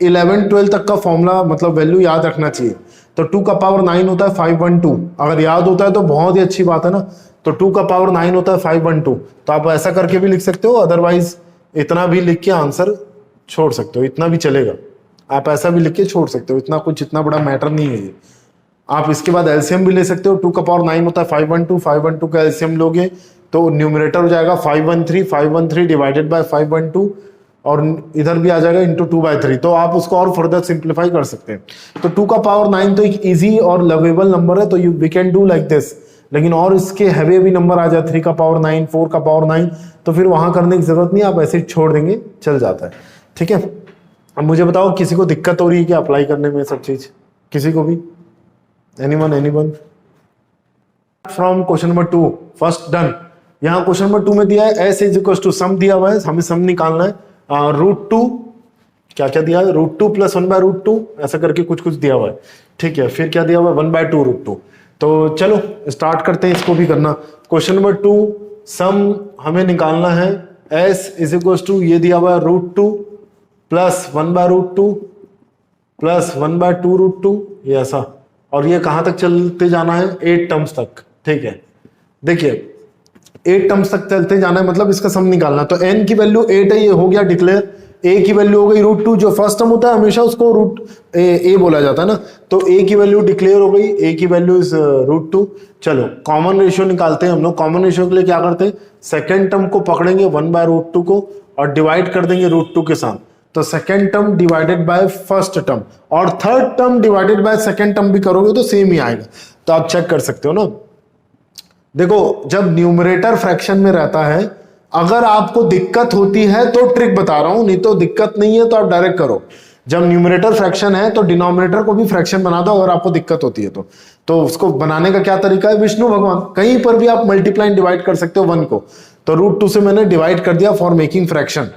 11 12 तक का फॉर्मूला मतलब वैल्यू याद रखना चाहिए, तो 2 का पावर 9 होता है 512, अगर याद होता है तो बहुत ही अच्छी बात है ना। तो 2 का पावर 9 होता है 512, तो आप ऐसा करके भी लिख सकते हो, अदरवाइज इतना भी लिख के आंसर छोड़ सकते हो, इतना भी चलेगा, आप ऐसा भी लिख के छोड़ सकते हो, इतना कुछ इतना बड़ा मैटर नहीं है ये। आप इसके बाद एलसीएम भी ले सकते हो, 2 का पावर 9 होता है 512, 512 का एलसीएम लोगे तो न्यूमरेटर हो जाएगा 513 डिवाइडेड बाय 512, और इधर भी आ जाएगा इंटू 2/3, तो आप उसको और फर्दर सिंप्लीफाई कर सकते हैं। तो 2 का पावर 9 तो एक इजी और लवेबल नंबर है, तो you we can do like this. लेकिन और इसके हैवी नंबर आ जाए 3 का पावर 9, 4 का पावर 9, तो फिर वहां करने की जरूरत नहीं, आप ऐसे छोड़ देंगे चल जाता है, ठीक है। अब मुझे बताओ किसी को दिक्कत हो रही है क्या अप्लाई करने में सब चीज, किसी को भी? Anyone from question number 2 first done. यहाँ क्वेश्चन नंबर 2 में दिया है s is equal to some दिया हुआ है, हमें सम निकालना है। √2 क्या क्या दिया है, √2 प्लस 1/√2 ऐसा करके कुछ दिया हुआ है, ठीक है। फिर क्या दिया हुआ है 1/2√2। तो चलो स्टार्ट करते हैं इसको भी करना। क्वेश्चन नंबर 2 सम हमें निकालना है, s इज इक्वल टू ये दिया हुआ है √2 प्लस 1/√2 प्लस 1/2√2 ये ऐसा, और ये कहां तक चलते जाना है 8 टर्म्स तक, ठीक है। देखिए 8 टर्म्स तक चलते जाना है, मतलब इसका सम निकालना। तो n की वैल्यू 8 है, ये हो गया डिक्लेयर। a की वैल्यू हो गई √2, जो फर्स्ट टर्म होता है हमेशा उसको a बोला जाता है ना, तो a की वैल्यू डिक्लेयर हो गई, a की वैल्यू इज √2। चलो कॉमन रेशियो निकालते हैं हम लोग। कॉमन रेशियो के लिए क्या करते हैं, सेकेंड टर्म को पकड़ेंगे 1/√2 को और डिवाइड कर देंगे √2 के साथ। तो second term divided by first term, और third term divided by second term भी करोगे तो सेम ही आएगा। तो आप चेक कर सकते हो ना। देखो जब न्यूमरेटर फ्रैक्शन में रहता है, अगर आपको दिक्कत होती है तो ट्रिक बता रहा हूं, नहीं तो दिक्कत नहीं है तो आप डायरेक्ट करो। जब न्यूमरेटर फ्रैक्शन है तो डिनोमिनेटर को भी फ्रैक्शन बना दो अगर आपको दिक्कत होती है तो उसको बनाने का क्या तरीका है, विष्णु भगवान कहीं पर भी आप मल्टीप्लाई डिवाइड कर सकते हो 1 को। तो √2 से मैंने डिवाइड कर दिया फॉर मेकिंग फ्रैक्शन,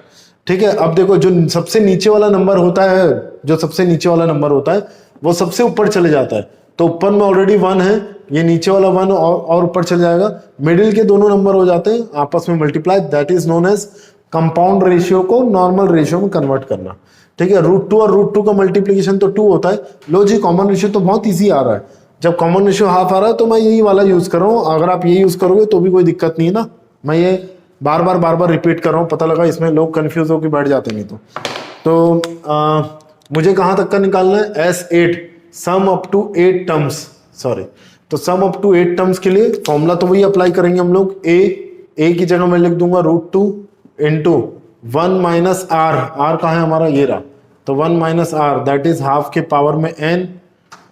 ठीक है। अब देखो जो सबसे नीचे वाला नंबर होता है, जो सबसे नीचे वाला नंबर होता है वो सबसे ऊपर चले जाता है। तो ऊपर में ऑलरेडी 1 है, ये नीचे वाला 1 और ऊपर चले जाएगा, मिडिल के दोनों नंबर हो जाते हैं आपस में multiply. That is known as compound ratio को नॉर्मल रेशियो में कन्वर्ट करना, ठीक है। √2 और √2 का मल्टीप्लीकेशन तो 2 होता है। लो जी कॉमन रेशियो तो बहुत ईजी आ रहा है। जब कॉमन रेशियो हाफ आ रहा है तो मैं यही वाला यूज कर रहा हूँ। अगर आप ये यूज करोगे तो भी कोई दिक्कत नहीं है ना। मैं ये बार बार रिपीट कर रहा हूँ, पता लगा इसमें लोग कंफ्यूज होकर बैठ जाते नहीं तो मुझे कहां तक का निकालना है, S8 sum up to 8 terms, sorry. तो सम अप टू 8 टर्म्स के लिए फॉर्मूला तो वही अप्लाई करेंगे हम लोग। a की जगह मैं लिख दूंगा √2 इंटू 1 माइनस आर, आर कहाँ है हमारा, ये रहा। तो 1 minus r that is half के पावर में n,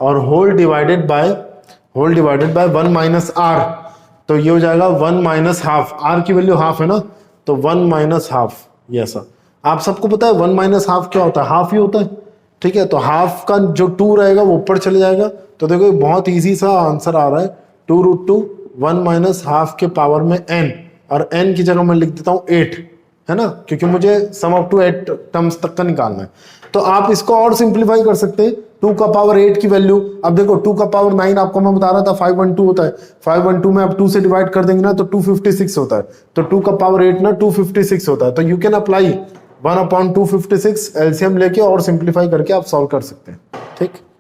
और whole divided by 1 minus r. तो ये हो जाएगा 1 माइनस हाफ, आर की वैल्यू हाफ है ना, तो 1 माइनस हाफ, ये ऐसा। आप सबको पता है 1 माइनस हाफ क्या होता है, हाफ ही होता है, ठीक है। तो हाफ का जो 2 रहेगा वो ऊपर चले जाएगा। तो देखो बहुत इजी सा आंसर आ रहा है, 2√2 1 माइनस हाफ के पावर में n, और n की जगह मैं लिख देता हूँ 8, है ना, क्योंकि मुझे सम अप टू 8 टर्म्स तक का निकालना है। तो आप इसको और सिंप्लीफाई कर सकते हैं, 2 का पावर 8 की वैल्यू। अब देखो 2 का पावर 9 आपको मैं बता रहा था 512 होता है, 512 में आप 2 से डिवाइड कर देंगे ना तो 256 होता है। तो 2 का पावर 8 ना 256 होता है। तो यू कैन अप्लाई 1/256 एलसीएम लेके और सिंप्लीफाई करके आप सॉल्व कर सकते हैं, ठीक है।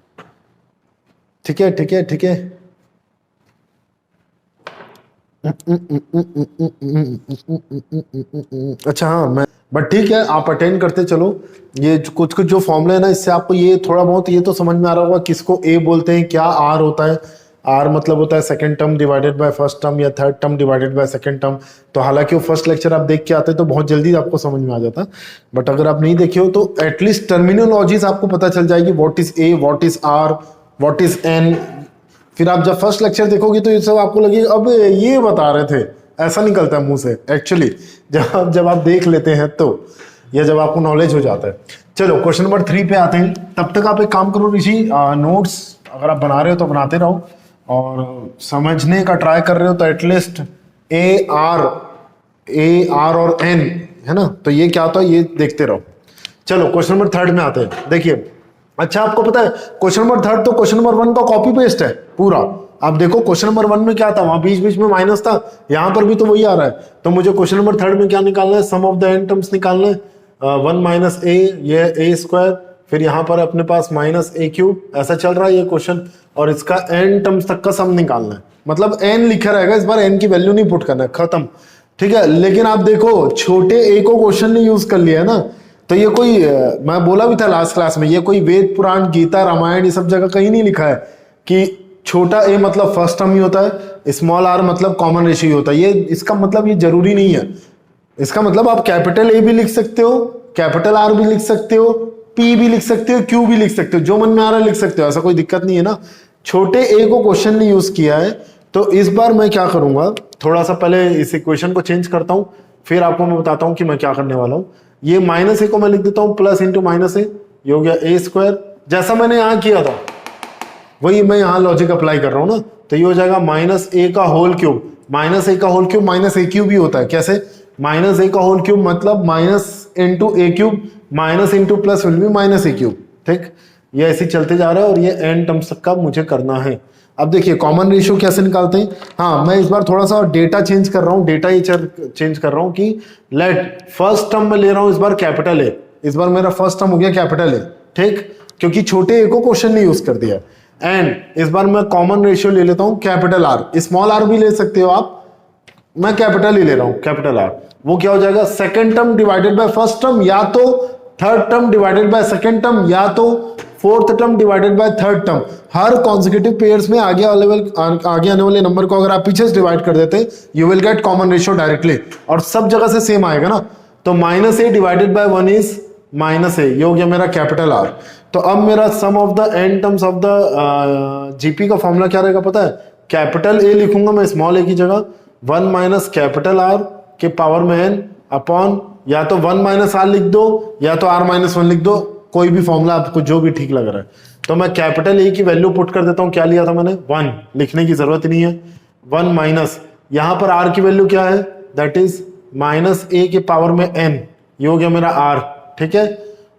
अच्छा हाँ, बट ठीक है, आप अटेंड करते चलो। ये कुछ जो फॉर्मूला है ना, इससे आपको ये थोड़ा बहुत ये तो समझ में आ रहा होगा किसको ए बोलते हैं, क्या आर होता है। आर मतलब होता है second term divided by first term, या third term divided by second term. तो हालांकि वो फर्स्ट लेक्चर आप देख के आते तो बहुत जल्दी आपको समझ में आ जाता, बट अगर आप नहीं देखे हो तो एटलीस्ट टर्मिनोलॉजीज आपको पता चल जाएगी, what is a, what is r, what is n. फिर आप जब फर्स्ट लेक्चर देखोगे तो ये सब आपको लगेगा अब ये बता रहे थे, ऐसा निकलता है मुंह से एक्चुअली जब आप देख लेते हैं तो, या जब आपको नॉलेज हो जाता है। चलो क्वेश्चन नंबर 3 पे आते हैं। तब तक आप एक काम करो ऋषि, नोट्स अगर आप बना रहे हो तो बनाते रहो, और समझने का ट्राई कर रहे हो तो एटलीस्ट ए आर और एन, है ना, तो ये क्या होता है ये देखते रहो। चलो क्वेश्चन नंबर 3 में आते हैं। देखिए अच्छा आपको पता है क्वेश्चन नंबर 3 तो क्वेश्चन नंबर 1 का कॉपी पेस्ट है पूरा। आप देखो क्वेश्चन नंबर 1 में क्या था, वहां बीच में माइनस था, यहाँ पर भी तो वही आ रहा है। तो मुझे क्वेश्चन नंबर 3 में क्या निकालना है, sum of the N terms निकालना है। 1 माइनस ए, ये ए स्क्वायर, फिर यहाँ पर अपने पास माइनस ए क्यूब, ऐसा चल रहा है ये क्वेश्चन, और इसका एन टर्म्स तक का सम निकालना है। मतलब एन लिखा रहेगा, इस बार एन की वैल्यू नहीं पुट करना है, खत्म, ठीक है। लेकिन आप देखो छोटे ए को क्वेश्चन ने यूज कर लिया है ना, तो ये कोई मैं बोला भी था लास्ट क्लास में, ये कोई वेद पुराण गीता रामायण ये सब जगह कहीं नहीं लिखा है कि छोटा ए मतलब फर्स्ट टर्म ही होता है, स्मॉल आर मतलब कॉमन रेशियो होता है। ये इसका मतलब ये जरूरी नहीं है। इसका मतलब आप कैपिटल ए भी लिख सकते हो, कैपिटल आर भी लिख सकते हो, पी भी लिख सकते हो, क्यू भी लिख सकते हो, जो मन में आ रहा है लिख सकते हो, ऐसा कोई दिक्कत नहीं है ना। छोटे ए को क्वेश्चन ने यूज किया है, तो इस बार मैं क्या करूंगा, थोड़ा सा पहले इस इक्वेशन को चेंज करता हूं, फिर आपको मैं बताता हूं कि मैं क्या करने वाला हूं। ये माइनस ए को मैं लिख देता हूं प्लस इंटू माइनस ए, ये हो गया ए स्क्वायर, जैसा मैंने यहां किया था वही मैं यहाँ लॉजिक अप्लाई कर रहा हूँ ना, तो ये हो जाएगा माइनस ए का होल क्यूब। माइनस ए का होल क्यूब माइनस ए क्यूब ही होता है। कैसे? माइनस ए का होल क्यूब मतलब minus into A cube, minus into plus will be minus A cube. ठीक, ये ऐसे चलते जा रहा है और ये एन टर्म्स तक का मुझे करना है। अब देखिए कॉमन रेशियो कैसे निकालते हैं। हाँ, मैं इस बार थोड़ा सा डेटा चेंज कर रहा हूँ, डेटा ही चेंज कर रहा हूँ कि लेट फर्स्ट टर्म में ले रहा हूँ इस बार कैपिटल ए। इस बार मेरा फर्स्ट टर्म हो गया कैपिटल ए। ठीक, क्योंकि छोटे ए को क्वेश्चन नहीं यूज कर दिया। एंड इस बार मैं कॉमन रेशियो ले लेता हूँ कैपिटल आर। स्मॉल आर भी ले सकते हो आप, मैं कैपिटल ही ले रहा हूं, कैपिटल आर। वो क्या हो जाएगा? Second term divided by first term, या तो third term divided by second term, या तो fourth term divided by third term. Her consecutive pairs में आगे आने वाले नंबर को अगर आप पीछे से डिवाइड कर देते you will get common ratio directly, और सब जगह से सेम आएगा ना। तो minus a divided by 1 is minus a, ये हो गया मेरा कैपिटल आर। तो अब मेरा sum of the N terms of the GP का फॉर्मूला क्या रहेगा पता है? कैपिटल ए लिखूंगा मैं स्मॉल ए की जगह, 1 माइनस कैपिटल आर के पावर में एन अपॉन, या तो 1 माइनस आर लिख दो या तो आर माइनस 1 लिख दो, कोई भी फॉर्मूला आपको जो भी ठीक लग रहा है। तो मैं कैपिटल ए की वैल्यू पुट कर देता हूं। क्या लिया था मैंने? 1, लिखने की जरूरत नहीं है। 1 माइनस, यहां पर आर की वैल्यू क्या है? दैट इज माइनस ए के पावर में एन, ये हो गया मेरा आर। ठीक है,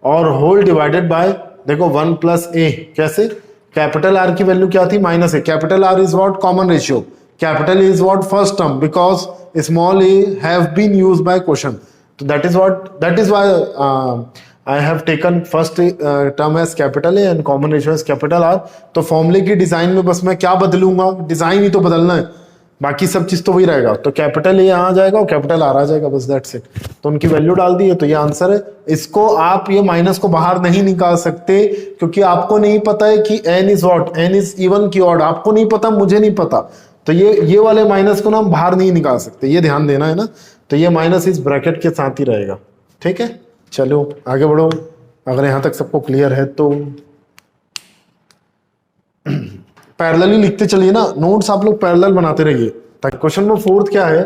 और होल डिवाइडेड बाय देखो 1 प्लस ए। कैसे? कैपिटल आर की वैल्यू क्या थी? Minus A. Capital R is what? Common ratio. Capital A is what? First term, because small A have been used by question. तो that is why I have taken first term as capital A and common ratio as capital R। तो फॉर्मूले की डिजाइन में बस मैं क्या बदलूंगा? डिजाइन ही तो बदलना है, बाकी सब चीज तो वही रहेगा। तो कैपिटल ए यहाँ आ जाएगा और कैपिटल आर आ जाएगा, बस दैट्स इट। तो उनकी वैल्यू डाल दी है, तो ये आंसर है। इसको आप ये माइनस को बाहर नहीं निकाल सकते, क्योंकि आपको नहीं पता है कि n is what, n is even की ऑड, आपको नहीं पता, मुझे नहीं पता। तो ये वाले माइनस को ना हम बाहर नहीं निकाल सकते, ये ध्यान देना है ना। तो ये माइनस इस ब्रैकेट के साथ ही रहेगा। ठीक है, चलो आगे बढ़ो। अगर यहां तक सबको क्लियर है तो पैरेलली लिखते चलिए ना, नोट्स आप लोग पैरेलल बनाते रहिए। ताकि क्वेश्चन नंबर 4 क्या है,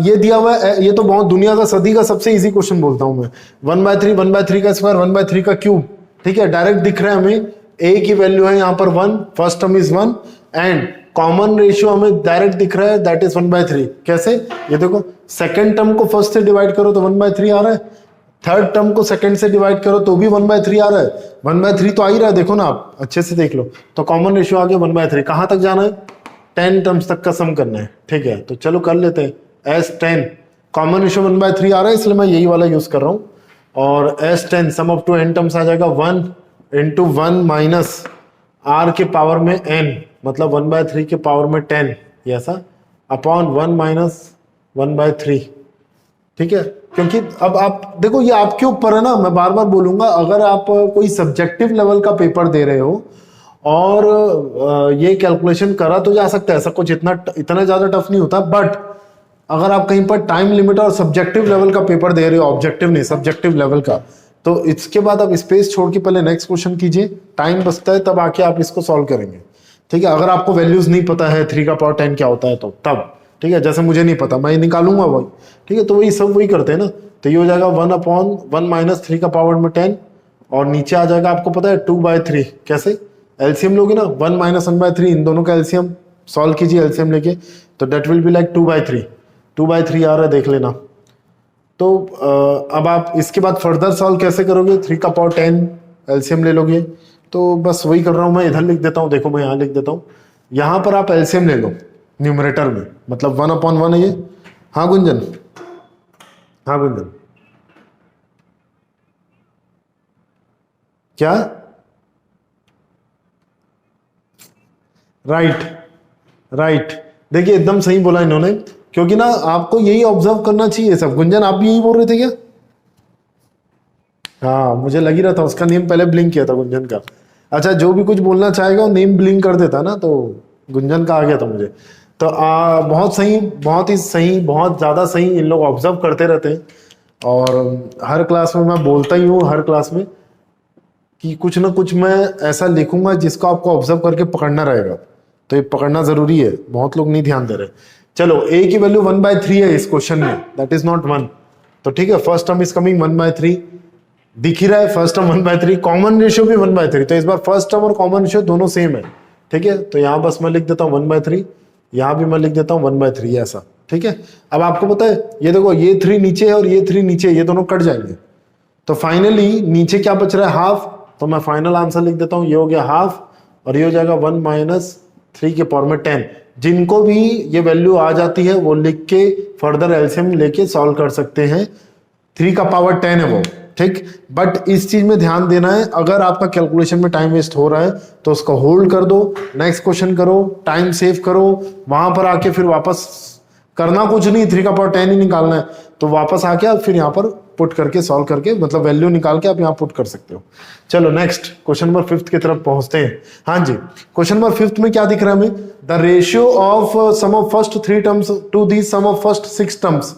ये दिया हुआ है, ये तो बहुत दुनिया का सदी का सबसे इजी क्वेश्चन बोलता हूं मैं। 1/3 का स्क्वायर 1/3 का क्यूब। ठीक है, डायरेक्ट दिख रहा है हमें, ए की वैल्यू है यहाँ पर 1, first term is 1, and common ratio हमें डायरेक्ट दिख रहा है, दैट इज 1/3। कैसे? ये देखो, सेकंड टर्म को फर्स्ट से डिवाइड करो तो 1/3 आ रहा है, थर्ड टर्म को सेकंड से डिवाइड करो तो भी 1/3 आ रहा है। 1/3 तो आ ही रहा है, देखो ना आप अच्छे से देख लो। तो कॉमन रेशियो आ गया 1/3। कहां तक जाना है? 10 टर्म्स तक का सम करना है। ठीक है, तो चलो कर लेते हैं। S10 कॉमन रेशियो 1/3 आ रहा है, इसलिए मैं यही वाला यूज कर रहा हूं। और S10 sum of 2 n terms आ जाएगा 1 × 1 माइनस r के पावर में n, मतलब 1/3 के पावर में 10, ये ऐसा, अपॉन 1 माइनस 1/3। ठीक है, क्योंकि अब आप देखो ये आपके ऊपर है ना, मैं बार बार बोलूंगा, अगर आप कोई सब्जेक्टिव लेवल का पेपर दे रहे हो और ये कैलकुलेशन करा तो जा सकता है, ऐसा कुछ इतना ज्यादा टफ नहीं होता। बट अगर आप कहीं पर टाइम लिमिट और सब्जेक्टिव लेवल का पेपर दे रहे हो, ऑब्जेक्टिव नहीं सब्जेक्टिव लेवल का, तो इसके बाद आप स्पेस छोड़ के पहले नेक्स्ट क्वेश्चन कीजिए, टाइम बचता है, तब आके आप इसको सॉल्व करेंगे। ठीक है, अगर आपको वैल्यूज नहीं पता है 3 का पावर 10 क्या होता है तो तब, ठीक है, जैसे मुझे नहीं पता मैं निकालूंगा वही। ठीक है, तो वही सब वही करते हैं ना। तो ये हो जाएगा 1/1 माइनस 3 का पावर में 10, और नीचे आ जाएगा आपको पता है 2/3। कैसे? एलसीएम लोगे ना, 1 माइनस 1/3, इन दोनों का एलसीएम सॉल्व कीजिए एलसीएम लेके, तो डेट विल बी लाइक 2/3। 2/3 आ रहा है, देख लेना। तो अब आप इसके बाद फर्दर सॉल्व कैसे करोगे? 3 का पावर 10 एलसीएम ले लोगे। तो बस वही कर रहा हूं मैं, इधर लिख देता हूं, देखो मैं यहाँ लिख देता हूं, यहां पर आप एलसीएम ले लो न्यूमरेटर में, मतलब 1/1 है ये। हाँ गुंजन, हाँ गुंजन, क्या? राइट, देखिए एकदम सही बोला इन्होंने, क्योंकि ना आपको यही ऑब्जर्व करना चाहिए सब। गुंजन आप भी यही बोल रहे थे क्या? हाँ, मुझे लग ही रहा था, उसका नेम पहले ब्लिंक किया था गुंजन का। अच्छा, जो भी कुछ बोलना चाहेगा वो नेम ब्लिंक कर देता ना, तो गुंजन का आ गया था मुझे। तो बहुत सही, बहुत ही सही, बहुत ज्यादा सही, इन लोग ऑब्जर्व करते रहते हैं। और हर क्लास में मैं बोलता ही हूँ, हर क्लास में, कि कुछ ना कुछ मैं ऐसा लिखूंगा जिसको आपको ऑब्जर्व करके पकड़ना रहेगा। तो ये पकड़ना जरूरी है, बहुत लोग नहीं ध्यान दे रहे। चलो, a की वैल्यू 1/3 है इस क्वेश्चन में, दैट इज नॉट 1। तो ठीक है, फर्स्ट टर्म इज कमिंग 1/3, दिख ही रहा है फर्स्ट टर्म 1/3, कॉमन रेशियो भी 1/3, तो इस बार फर्स्ट टर्म और कॉमन रेशियो दोनों सेम है, ठीक है। तो यहाँ बस मैं लिख देता हूँ 1/3, यहाँ भी मैं लिख देता हूँ 1/3 ऐसा, ठीक है। अब आपको पता है ये देखो ये 3 नीचे है और ये 3 नीचे, ये दोनों कट जाएंगे, तो फाइनली नीचे क्या बच रहा है, हाफ। तो मैं फाइनल आंसर लिख देता हूँ, ये हो गया हाफ और ये हो जाएगा 1 - 3 के पावर में 10। जिनको भी ये वैल्यू आ जाती है वो लिख के फर्दर एलसीएम लेके सॉल्व कर सकते हैं। 3 का पावर 10 है वो, ठीक। बट इस चीज में ध्यान देना है, अगर आपका कैलकुलेशन में टाइम वेस्ट हो रहा है तो उसको होल्ड कर दो, नेक्स्ट क्वेश्चन करो, टाइम सेव करो, वहां पर आके फिर वापस करना कुछ नहीं, 3 का पावर 10 ही निकालना है, तो वापस आके आप फिर यहाँ पर पुट करके सॉल्व करके मतलब वैल्यू निकाल के आप यहाँ पुट कर सकते हो। चलो नेक्स्ट क्वेश्चन नंबर 5 की तरफ पहुंचते हैं। हाँ जी, क्वेश्चन नंबर 5 में क्या दिख रहा है हमें, the ratio of sum of first 3 terms to the sum of first 6 terms.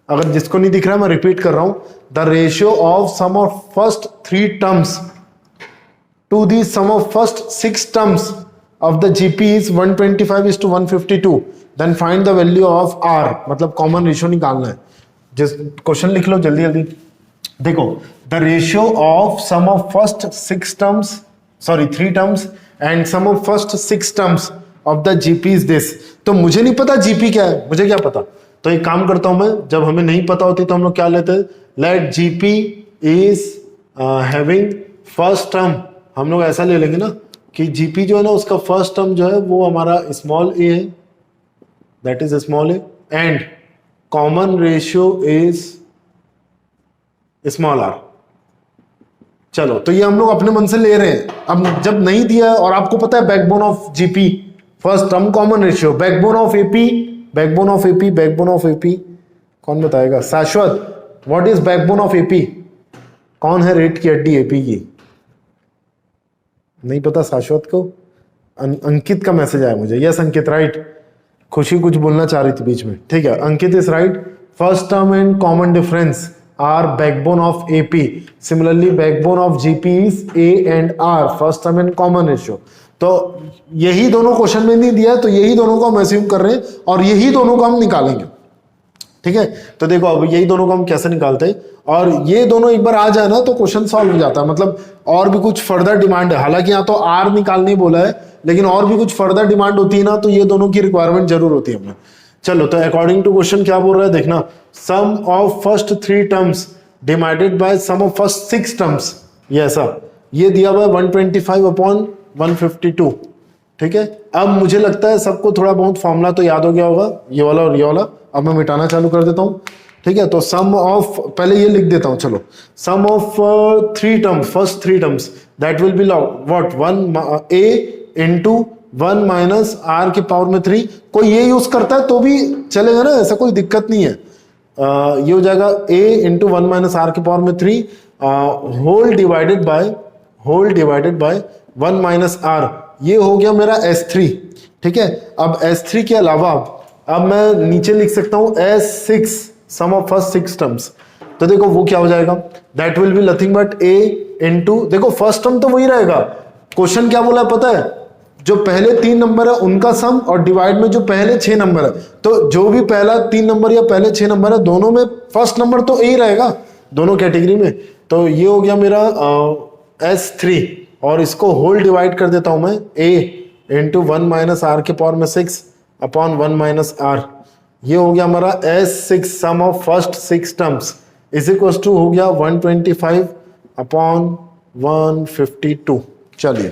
अगर जिसको नहीं दिख रहा है मैं रिपीट कर रहा हूं, the ratio of sum of first 3 terms to the sum of first 6 terms of the GP is 125:152, then find the value of R, मतलब कॉमन रेशियो निकालना है। जिस क्वेश्चन लिख लो जल्दी जल्दी। देखो, the ratio of sum of first 6 terms, sorry 3 terms and sum of first 6 terms of the GP is this. तो मुझे नहीं पता GP क्या है, मुझे क्या पता, तो एक काम करता हूं मैं, जब हमें नहीं पता होती तो हम लोग क्या लेते हैं, let GP is having first term, हम लोग ऐसा ले लेंगे ना कि GP जो है ना उसका फर्स्ट टर्म जो है वो हमारा स्मॉल a है, that is small a, and common ratio is small r। चलो, तो ये हम लोग अपने मन से ले रहे हैं। अब जब नहीं दिया है और आपको पता है backbone of GP first term common ratio, backbone of AP, backbone of AP, backbone of AP कौन बताएगा, शाश्वत, what is backbone of AP, कौन है रेट की हड्डी AP की, नहीं पता शाश्वत को। अंकित का मैसेज आया मुझे, यस अंकित राइट, खुशी कुछ बोलना चाह रही थी बीच में, ठीक है, Ankit is right. First term and common difference are backbone of AP, similarly backbone of GP is A and R, first term and common ratio. तो यही दोनों क्वेश्चन में नहीं दिया, तो यही दोनों को हम एज्यूम कर रहे हैं और यही दोनों को हम निकालेंगे, ठीक है। तो देखो अब यही दोनों को हम कैसे निकालते हैं, और ये दोनों एक बार आ जाए ना तो क्वेश्चन सॉल्व हो जाता है। मतलब और भी कुछ फर्दर डिमांड है, हालांकि यहाँ तो R निकालने बोला है, लेकिन और भी कुछ फर्दर डिमांड होती है ना, तो ये दोनों की रिक्वायरमेंट जरूर होती है हमें। चलो, तो अकॉर्डिंग टू क्वेश्चन क्या बोल रहा है देखना, sum of first 3 terms divided by sum of first 6 terms, ये ऐसा, ये दिया हुआ है 125/152, ठीक है। अब मुझे लगता है सबको थोड़ा बहुत फॉर्मूला तो याद हो गया होगा, ये वाला और ये वाला। अब मैं मिटाना चालू कर देता हूं, ठीक है। तो सम ऑफ, पहले ये लिख देता हूं, चलो, sum of 3 terms, first 3 terms, that will be what 1a into 1 - r के पावर में 3। कोई ये यूज करता है तो भी चलेगा ना, ऐसा कोई दिक्कत नहीं है। ये हो जाएगा a into 1 - r के पावर में 3 होल डिवाइडेड बाय 1 - r, ये हो गया मेरा S3, ठीक है। अब S3 के अलावा अब मैं नीचे लिख सकता हूं S6, sum of first 6 terms. तो देखो वो क्या हो जाएगा, that will be nothing but a into, देखो फर्स्ट टर्म तो वही रहेगा, क्वेश्चन क्या बोला है पता है, जो पहले 3 नंबर है उनका सम और डिवाइड में जो पहले 6 नंबर है, तो जो भी पहला 3 नंबर या पहले 6 नंबर है दोनों में फर्स्ट नंबर तो a ही रहेगा दोनों कैटेगरी में। तो ये हो गया मेरा S3, और इसको होल डिवाइड कर देता हूं मैं a into 1 - r के पावर में 6 अपॉन 1 - r, ये हो गया हमारा S6 sum of first 6 terms is equal to हो गया 125/152। चलिए,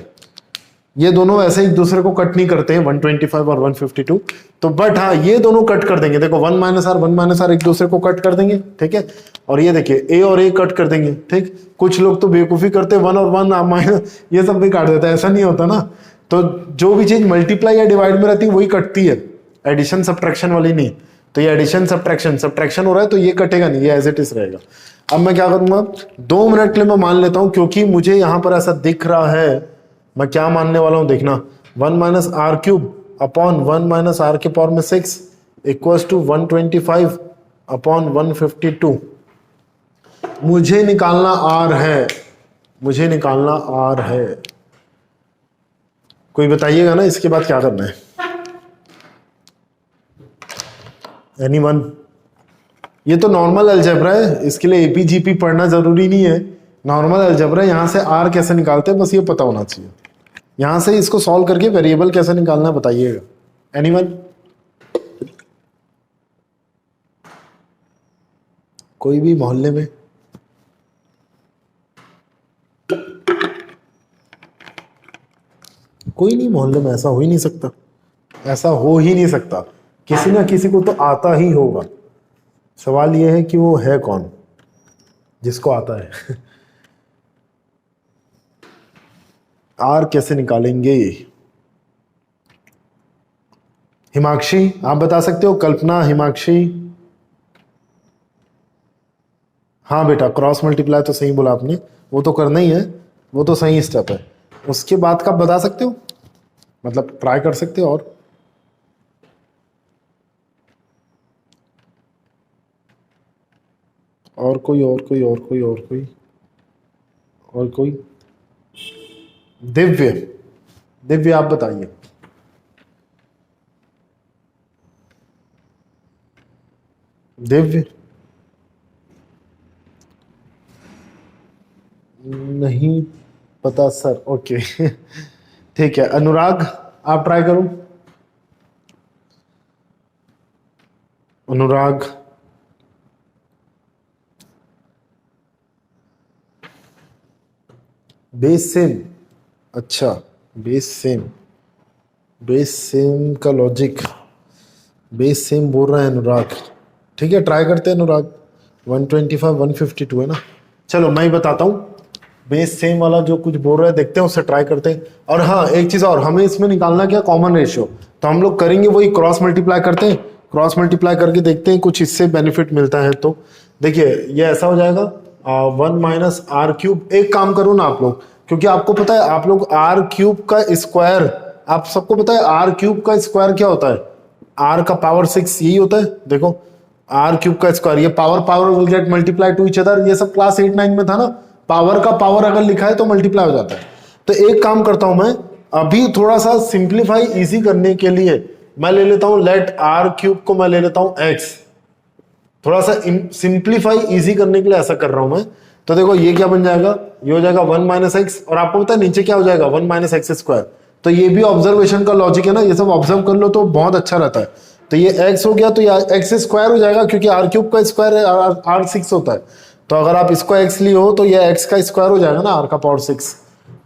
ये दोनों ऐसे एक दूसरे को कट नहीं करते हैं 125 और 152, तो बट हाँ ये दोनों कट कर देंगे। देखो 1 - r 1 - r एक दूसरे को कट कर देंगे, ठीक है। और ये देखिए a और a कट कर देंगे, ठीक। कुछ लोग तो बेवकूफी करते 1 और 1 माइनस ये सब भी काट देता है, ऐसा नहीं होता ना। तो जो भी चीज मल्टीप्लाई या डिवाइड में रहती है वही कटती है, एडिशन सब्ट्रैक्शन वाली नहीं। तो ये एडिशन सब्ट्रैक्शन हो रहा है तो ये कटेगा नहीं, ये एज इट इज रहेगा। अब मैं क्या करूंगा, 2 मिनट के लिए मैं मान लेता हूं, क्योंकि मुझे यहां पर ऐसा दिख रहा है। मैं क्या मानने वाला हूं देखना, 1 - r³ अपॉन 1 - r के पावर में 6 इक्वल्स टू 125/152। मुझे निकालना r है, मुझे निकालना r है। कोई बताइएगा ना इसके बाद क्या करना है, एनीवन? ये तो नॉर्मल अलजेब्रा है, इसके लिए APGP पढ़ना जरूरी नहीं है, नॉर्मल अलजेब्रा, यहाँ से आर कैसे निकालते हैं बस ये पता होना चाहिए। यहाँ से इसको सॉल्व करके वेरिएबल कैसे निकालना है बताइएगा, एनीवन? कोई भी मोहल्ले में? कोई नहीं, मोहल्ले में ऐसा हो ही नहीं सकता, ऐसा हो ही नहीं सकता, किसी ना किसी को तो आता ही होगा। सवाल यह है कि वो है कौन जिसको आता है। आर कैसे निकालेंगे? हिमाक्षी आप बता सकते हो? कल्पना, हिमाक्षी? हाँ बेटा, क्रॉस मल्टीप्लाई तो सही बोला आपने, वो तो करना ही है, वो तो सही स्टेप है। उसके बाद का आप बता सकते हो, मतलब ट्राई कर सकते हो। और कोई और कोई और कोई और कोई और कोई? दिव्य, दिव्य आप बताइए। दिव्य नहीं पता सर, ओके। ठीक है, अनुराग आप ट्राई करो। अनुराग, बेस सेम, अच्छा बेस सेम, बेस सेम का लॉजिक, बेस सेम बोल रहा है अनुराग। ठीक है, ट्राई करते हैं अनुराग। 125 152 है ना, चलो मैं ही बताता हूँ। बेस सेम वाला जो कुछ बोल रहा है देखते हैं, उससे ट्राई करते हैं। और हाँ एक चीज और, हमें इसमें निकालना क्या, कॉमन रेशियो। तो हम लोग करेंगे वही, क्रॉस मल्टीप्लाई करते हैं, क्रॉस मल्टीप्लाई करके देखते हैं कुछ इससे बेनिफिट मिलता है। तो देखिए ये ऐसा हो जाएगा 1 माइनस आर क्यूब। एक काम करो ना आप लोग, क्योंकि आपको पता है आप लोग आर क्यूब का स्क्वायर, आप सबको पता है आर क्यूब का स्क्वायर क्या होता है, आर का पावर 6 यही होता है। देखो आर क्यूब का स्क्वायर, ये power will get multiply two each other, ये सब क्लास 8-9 में था ना, पावर का पावर अगर लिखा है तो मल्टीप्लाई हो जाता है। तो एक काम करता हूं मैं, अभी थोड़ा सा सिंप्लीफाई इजी करने के लिए मैं ले लेता हूं लेट आर क्यूब को, मैं ले लेता हूं एक्स। थोड़ा सा सिंप्लीफाई इजी करने के लिए ऐसा कर रहा हूं मैं। तो देखो ये क्या बन जाएगा, ये हो जाएगा 1 माइनस एक्स, और आपको पता है नीचे क्या हो जाएगा 1 माइनस एक्स स्क्वायर। तो ये भी ऑब्जर्वेशन का लॉजिक है ना, ये सब ऑब्जर्व कर लो तो बहुत अच्छा रहता है। तो ये x हो गया, तो ये एक्स स्क्वायर हो जाएगा, क्योंकि आर क्यूब का स्क्वायर है, आर 6 होता है। तो अगर आप इसको x लिए हो तो ये x का स्क्वायर हो जाएगा ना, r का पावर 6।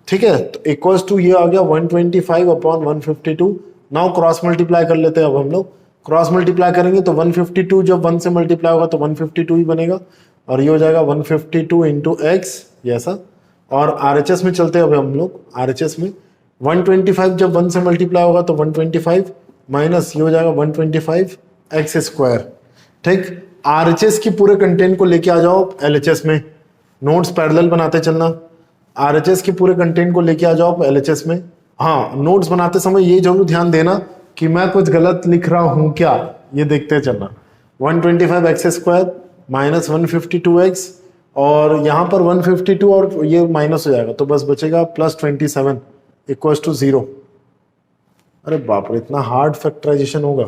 ठीक है, तो इक्वल्स टू ये आ गया 125 अपॉन 152। नाउ क्रॉस मल्टीप्लाई कर लेते हैं। अब हम लोग क्रॉस मल्टीप्लाई करेंगे तो 152 जब 1 से मल्टीप्लाई होगा तो 152 ही बनेगा, और ये हो जाएगा 152 इंटू एक्स, ये ऐसा। और RHS में चलते हैं अब हम लोग, RHS में 125 जब 1 से मल्टीप्लाई होगा तो 125 माइनस ये हो जाएगा 125 एक्स स्क्वायर। ठीक, RHS की पूरे कंटेंट को लेके आ जाओ LHS में, नोट्स पैरेलल बनाते चलना। RHS के पूरे कंटेंट को लेके आ जाओ LHS में। हाँ, नोट्स बनाते समय ये जरूर ध्यान देना कि मैं कुछ गलत लिख रहा हूं क्या, ये देखते चलना। 125 एक्स स्क्वायर माइनस 152 एक्स, और यहाँ पर 152 और ये माइनस हो जाएगा तो बस बचेगा प्लस 27 इक्वल्स टू 0। अरे बाप रे, इतना हार्ड फैक्टराइजेशन होगा।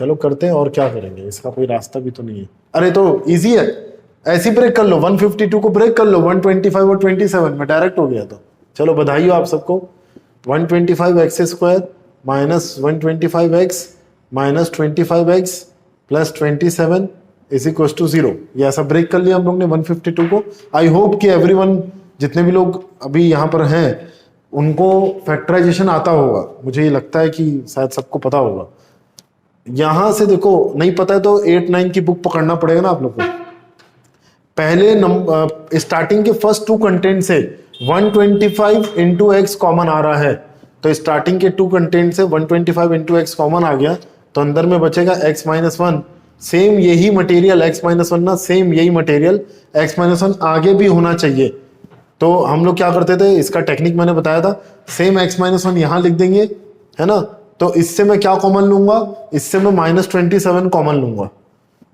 चलो करते हैं, और क्या करेंगे, इसका कोई रास्ता भी तो नहीं है। अरे तो इजी है, ऐसे ब्रेक कर लो, 152 को ब्रेक कर लो, 125 और 27 में डायरेक्ट हो गया। तो चलो बधाई हो आप सबको। 125 x square minus 125 x minus 25 x plus 27 is equal to 0। ये ऐसा ब्रेक कर लिया हम लोग ने 152 को। आई होप कि एवरीवन, जितने भी लोग अभी यहाँ पर हैं, उनको फैक्टराइजेशन आता होगा। मुझे ये लगता है कि शायद सबको पता होगा। यहां से देखो, नहीं पता है तो 8-9 की बुक पकड़ना पड़ेगा ना आप लोग को। पहले नंबर स्टार्टिंग के फर्स्ट 2 कंटेंट से 125 इंटू एक्स कॉमन आ रहा है, तो स्टार्टिंग के 2 कंटेंट से 125 इंटू एक्स कॉमन आ गया, तो अंदर में बचेगा x माइनस 1। सेम यही मटेरियल x माइनस 1 ना, सेम यही मटेरियल x माइनस 1 आगे भी होना चाहिए। तो हम लोग क्या करते थे, इसका टेक्निक मैंने बताया था, सेम x माइनस 1 यहां लिख देंगे, है ना। तो इससे मैं क्या कॉमन लूंगा, इससे मैं -27 कॉमन लूंगा।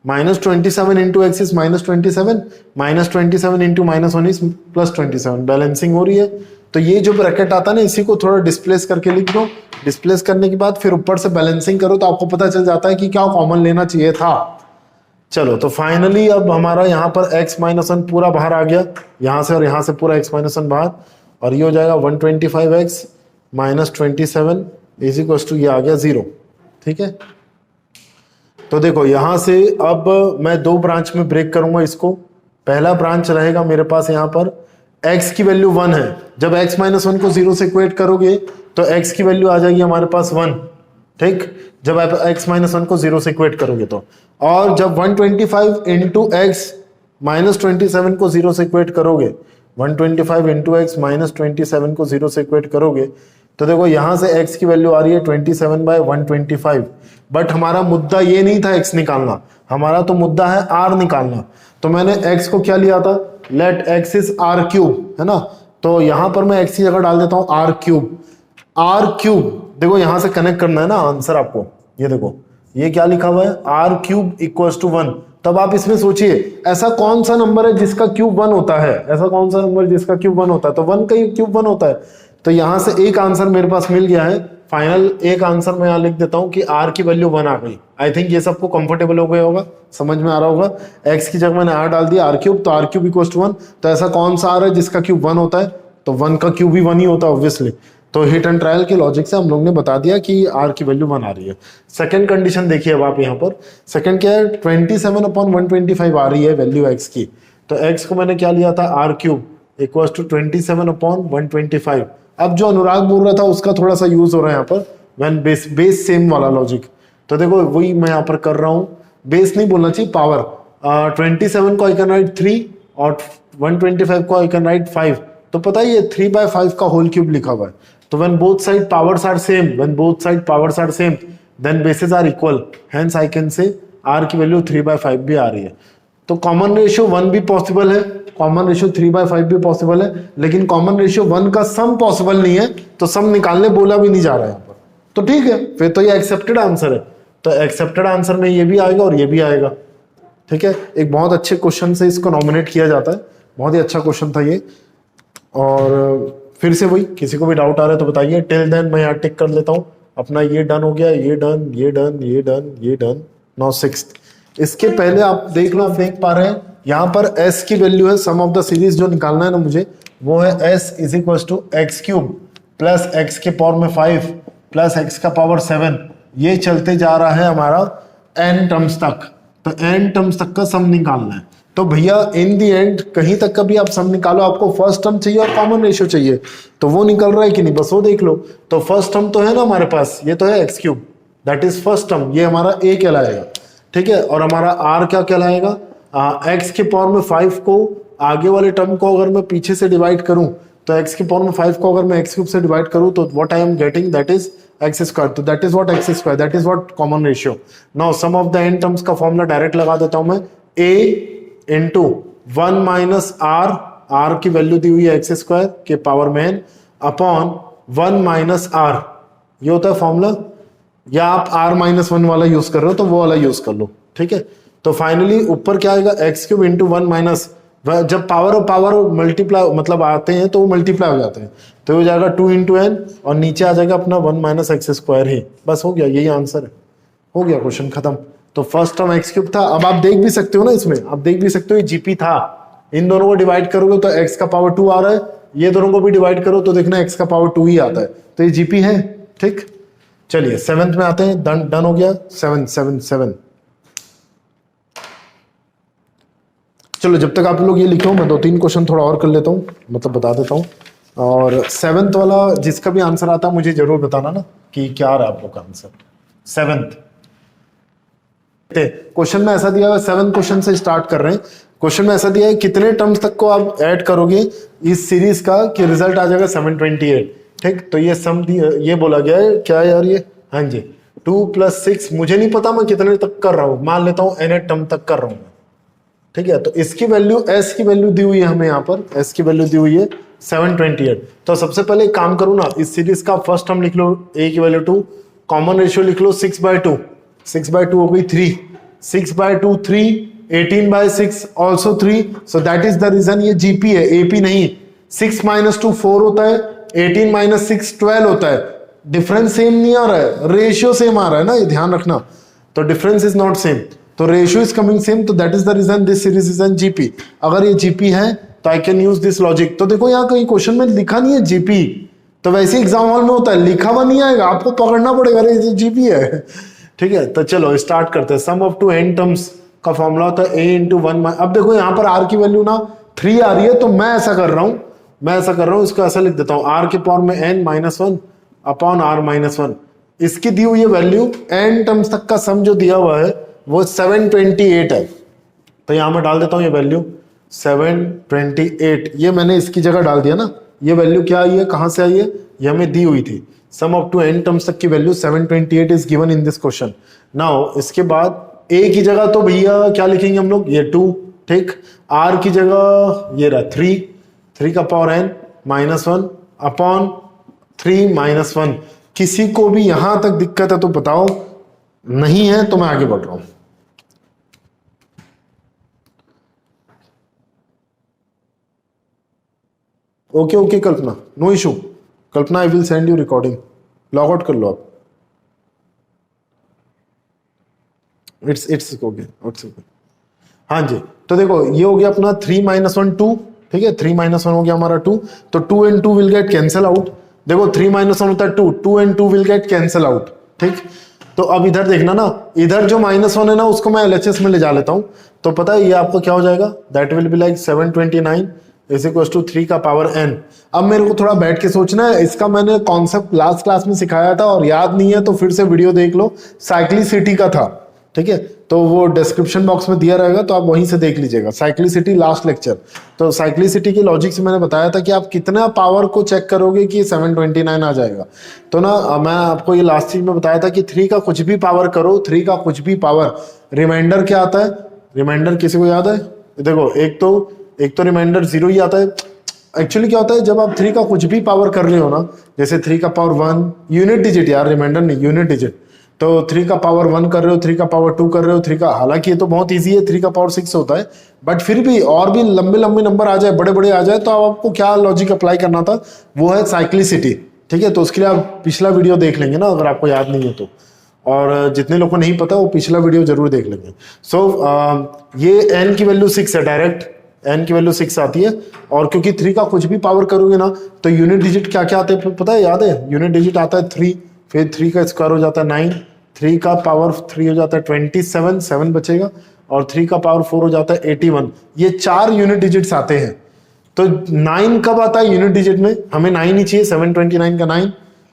-27 into x is -27, -27 into -1 is +27। Balancing हो रही है। तो ये जो ब्रैकेट आता है ना, इसी को थोड़ा डिस्प्लेस करके लिख दो। डिस्प्लेस करने के बाद फिर ऊपर से बैलेंसिंग करो तो आपको पता चल जाता है कि क्या कॉमन लेना चाहिए था। चलो तो फाइनली अब हमारा यहाँ पर x-1 पूरा बाहर आ गया, यहाँ से और यहाँ से पूरा x-1 बाहर, और ये हो जाएगा 125x minus 27 is equal to ये आ गया 0। ठीक है, तो देखो यहाँ से अब मैं दो ब्रांच में ब्रेक करूंगा इसको। पहला ब्रांच रहेगा मेरे पास यहाँ पर x की वैल्यू 1 है, जब x-1 को 0 से इक्वेट करोगे तो x की वैल्यू आ जाएगी हमारे पास 1। ठीक, जब आप x-1 को 0 से इक्वेट करोगे तो, और जब 125 इंटू एक्स माइनस 27 को 0 से इक्वेट करोगे, 125 इंटू एक्स माइनस 27 को 0 से इक्वेट करोगे तो देखो यहाँ से x की वैल्यू आ रही है 27/125। बट हमारा मुद्दा ये नहीं था x निकालना, हमारा तो मुद्दा है r निकालना। तो मैंने x को क्या लिया था, let x is r cube, है ना। तो यहाँ पर मैं x की जगह डाल देता हूँ r क्यूब। r क्यूब देखो यहाँ से कनेक्ट करना है ना आंसर आपको, ये देखो ये क्या लिखा हुआ है, r क्यूब इक्वल्स टू 1। तब आप इसमें सोचिए ऐसा कौन सा नंबर है जिसका क्यूब 1 होता है, ऐसा कौन सा नंबर जिसका क्यूब 1 होता है, तो 1 का क्यूब 1 होता है। तो यहाँ से एक आंसर मेरे पास मिल गया है फाइनल। एक आंसर मैं यहाँ लिख देता हूँ कि r की वैल्यू 1 आ गई। आई थिंक ये सबको कंफर्टेबल हो गया होगा, समझ में आ रहा होगा। x की जगह मैंने r डाल दिया, r क्यूब, तो r क्यूब इक्वल्स टू 1। तो ऐसा कौन सा r है जिसका क्यूब 1 होता है, तो 1 का क्यूब भी 1 ही होता है ऑब्वियसली। तो हिट एंड ट्रायल के लॉजिक से हम लोग ने बता दिया कि r की वैल्यू 1 आ रही है। सेकंड कंडीशन देखिए अब आप यहाँ पर, सेकंड क्या है, 27/125 आ रही है वैल्यू x की। तो x को मैंने क्या लिया था, r क्यूब इक्वल्स टू 27/125। अब जो अनुराग बोल रहा था उसका थोड़ा सा यूज हो रहा है यहाँ पर, व्हेन बेस सेम वाला लॉजिक। तो देखो वही मैं यहाँ पर कर रहा हूँ, बेस नहीं बोलना चाहिए, पावर। 27 को आई कैन राइट 3 और 125 को आई कैन राइट 5। तो पता है ये 3/5 का होल क्यूब लिखा हुआ है। तो when both side powers are same, when both side powers are same then bases are equal, hence I can say r की वैल्यू 3/5 भी आ रही है। तो कॉमन रेशियो 1 भी पॉसिबल है, कॉमन रेशियो 3/5 भी पॉसिबल है, लेकिन कॉमन रेशियो 1 का सम पॉसिबल नहीं है, तो सम निकालने बोला भी नहीं जा रहा है यहाँ पर। तो ठीक है, फिर तो ये एक्सेप्टेड आंसर है। तो एक्सेप्टेड आंसर में ये भी आएगा और ये भी आएगा। ठीक है, एक बहुत अच्छे क्वेश्चन से इसको नॉमिनेट किया जाता है, बहुत ही अच्छा क्वेश्चन था ये। और फिर से वही, किसी को भी डाउट आ रहा है तो बताइए। टिल देन मैं यहाँ टिक कर लेता हूँ अपना, ये डन हो गया, ये डन, ये डन, ये डन, ये डन। नाउ 6th, इसके पहले आप देख लो, आप देख पा रहे हैं यहाँ पर s की वैल्यू है, सम ऑफ द सीरीज जो निकालना है ना मुझे, वो है s is equal to x cube plus x के पावर में 5 प्लस एक्स का पावर 7। ये चलते जा रहा है हमारा n टर्म्स तक। तो n टर्म्स तक का सम निकालना है। तो भैया इन दी एंड कहीं तक का भी आप सम निकालो, आपको फर्स्ट टर्म चाहिए और कॉमन रेशियो चाहिए। तो वो निकल रहा है कि नहीं, बस वो देख लो। तो फर्स्ट टर्म तो है ना हमारे पास, ये तो है x cube, that is first term, ये हमारा a कहलाएगा। ठीक है, और हमारा r क्या कहलाएगा, x के पावर में 5 को आगे वाले टर्म को अगर मैं पीछे से डिवाइड करूं, तो x के पावर में 5 को अगर मैं एक्स क्यूब से डिवाइड करूं, तो what I am getting, that is X square. तो that is what X square, that is what common ratio. Now sum of the N terms का फॉर्मूला डायरेक्ट लगा देता हूं मैं, a into 1 minus R, R की वैल्यू दी हुई है एक्स स्क्वायर के पावर में n अपॉन 1 माइनस आर, ये होता है फॉर्मूला। या आप r-1 वाला यूज कर रहे हो तो वो वाला यूज कर लो। ठीक है, तो फाइनली ऊपर क्या आएगा, एक्स क्यूब इंटू 1 माइनस, जब पावर और पावर मल्टीप्लाई मतलब आते हैं तो वो मल्टीप्लाई हो जाते हैं, तो हो जाएगा 2 इंटू एन, और नीचे आ जाएगा अपना 1 माइनस एक्स स्क्वायर ही। बस हो गया, यही आंसर है, हो गया क्वेश्चन खत्म। तो फर्स्ट टर्म एक्स क्यूब था। अब आप देख भी सकते हो ना, इसमें आप देख भी सकते हो ये जीपी था। इन दोनों को डिवाइड करोगे तो एक्स का पावर 2 आ रहा है, ये दोनों को भी डिवाइड करो तो देखना एक्स का पावर 2 ही आता है। तो ये जीपी है। ठीक, चलिए 7th में आते हैं। डन हो गया 7। चलो जब तक आप लोग ये लिखो, मैं 2-3 क्वेश्चन थोड़ा और कर लेता हूँ, मतलब बता देता हूँ। और 7th वाला जिसका भी आंसर आता है मुझे जरूर बताना ना कि क्या आ रहा है आप लोग का आंसर। 7th क्वेश्चन में ऐसा दिया हुआ, 7 क्वेश्चन से स्टार्ट कर रहे हैं। क्वेश्चन में ऐसा दिया है कितने टर्म्स तक को आप ऐड करोगे इस सीरीज का कि रिजल्ट आ जाएगा 728। ठीक, तो ये सम ये बोला गया है क्या यार, ये हाँ जी 2 + 6, मुझे नहीं पता मैं कितने तक कर रहा हूँ, मान लेता हूँ n टर्म तक कर रहा हूँ मैं। ठीक है, तो इसकी वैल्यू s की वैल्यू दी हुई है हमें, यहाँ पर s की वैल्यू दी हुई है 728। तो सबसे पहले एक काम करूँ ना, इस सीरीज का फर्स्ट टर्म लिख लो, a की वैल्यू 2, कॉमन रेशियो लिख लो 6/2, 6/2 हो गई 3, 6/2 3, 18/6 also 3। So that is the reason ये जीपी है, एपी नहीं। 6 - 2 4 होता है, 18 - 6 12 होता है। डिफरेंस सेम नहीं आ रहा है, रेशियो सेम आ रहा है ना, ये ध्यान रखना। तो डिफरेंस इज नॉट सेम। तो रेशियो इज कमिंग सेम, तो that is the reason this series is an GP. अगर ये जीपी है तो I can use this logic. तो देखो यहाँ कहीं क्वेश्चन में लिखा नहीं है जीपी, तो वैसे एग्जाम हॉल में होता है, लिखा हुआ नहीं आएगा, आपको पकड़ना पड़ेगा अरे जीपी है। ठीक है, तो चलो स्टार्ट करते हैं। सम ऑफ टू n टर्म्स का फॉर्मूला होता है a इंटू 1। अब देखो यहाँ पर r की वैल्यू ना 3 आ रही है, तो मैं ऐसा कर रहा हूँ, इसको ऐसा लिख देता हूँ, r के पावर में n minus 1 upon r minus 1। इसकी दी हुई वैल्यू n टर्म्स तक का सम जो दिया हुआ है वो 728 है, तो यहां मैं डाल देता हूं ये वैल्यू 728। ये मैंने इसकी जगह डाल दिया ना, ये वैल्यू क्या आई है, कहां से आई है, ये हमें दी हुई थी। सम ऑफ टू n टर्म्स तक की value 728 is given in this question. Now इसके बाद a की जगह तो भैया क्या लिखेंगे हम लोग, ये 2, ठीक। r की जगह ये रहा 3 का power n minus 1 upon 3 minus 1। किसी को भी यहां तक दिक्कत है तो बताओ, नहीं है तो मैं आगे बढ़ रहा हूं। Okay okay Kalpana, no issue. Kalpana I will send you recording, log out कर लो आप। It's okay. हाँ जी, तो देखो ये हो गया अपना 3 माइनस 1 2, ठीक है, 3 माइनस 1 हो गया हमारा 2, तो 2 and 2 will get cancel out. देखो 3 माइनस 1 होता है 2, 2 and 2 will get cancel out, ठीक। तो अब इधर देखना ना, इधर जो माइनस 1 है ना उसको मैं LHS में ले जा लेता हूं, तो पता है ये आपको क्या हो जाएगा, that will be like 729 is equal to 3 का पावर n। अब मेरे को थोड़ा बैठ के सोचना है, इसका मैंने कॉन्सेप्ट लास्ट क्लास में सिखाया था और याद नहीं है तो फिर से वीडियो देख लो, साइक्लिसिटी का था, ठीक है, तो वो डिस्क्रिप्शन बॉक्स में दिया रहेगा, तो आप वहीं से देख लीजिएगा, साइक्लिसिटी लास्ट लेक्चर। तो साइक्लिसिटी की लॉजिक से मैंने बताया था कि आप कितना पावर को चेक करोगे कि 729 आ जाएगा। तो ना मैं आपको ये लास्ट चीज में बताया था कि 3 का कुछ भी पावर करो, 3 का कुछ भी पावर, रिमाइंडर क्या आता है, रिमाइंडर किसी को याद है, देखो एक तो रिमाइंडर 0 ही आता है। एक्चुअली क्या होता है, जब आप 3 का कुछ भी पावर कर रहे हो ना, जैसे 3 का पावर 1 यूनिट डिजिट, यार रिमाइंडर नहीं यूनिट डिजिट, तो 3 का पावर 1 कर रहे हो, 3 का पावर 2 कर रहे हो, 3 का, हालांकि ये तो बहुत इजी है, 3 का पावर 6 होता है, बट फिर भी और भी लंबे लंबे नंबर आ जाए, बड़े बड़े आ जाए, तो आपको क्या लॉजिक अप्लाई करना था, वो है साइक्लिसिटी, ठीक है। तो उसके लिए आप पिछला वीडियो देख लेंगे ना, अगर आपको याद नहीं है तो, और जितने लोगों को नहीं पता वो पिछला वीडियो जरूर देख लेंगे। सो ये n की वैल्यू 6 है, डायरेक्ट n की वैल्यू 6 आती है, और क्योंकि 3 का कुछ भी पावर करोगे ना तो यूनिट डिजिट क्या क्या आते हैं पता है, याद है, यूनिट डिजिट आता है 3, फिर 3 का स्क्वायर हो जाता है 9, 3 का पावर 3 हो जाता है 27, 7 बचेगा, और 3 का पावर 4 हो जाता है 81। ये 4 यूनिट डिजिट्स आते हैं। तो 9 कब आता है यूनिट डिजिट में, हमें 9 ही चाहिए, 729 का 9,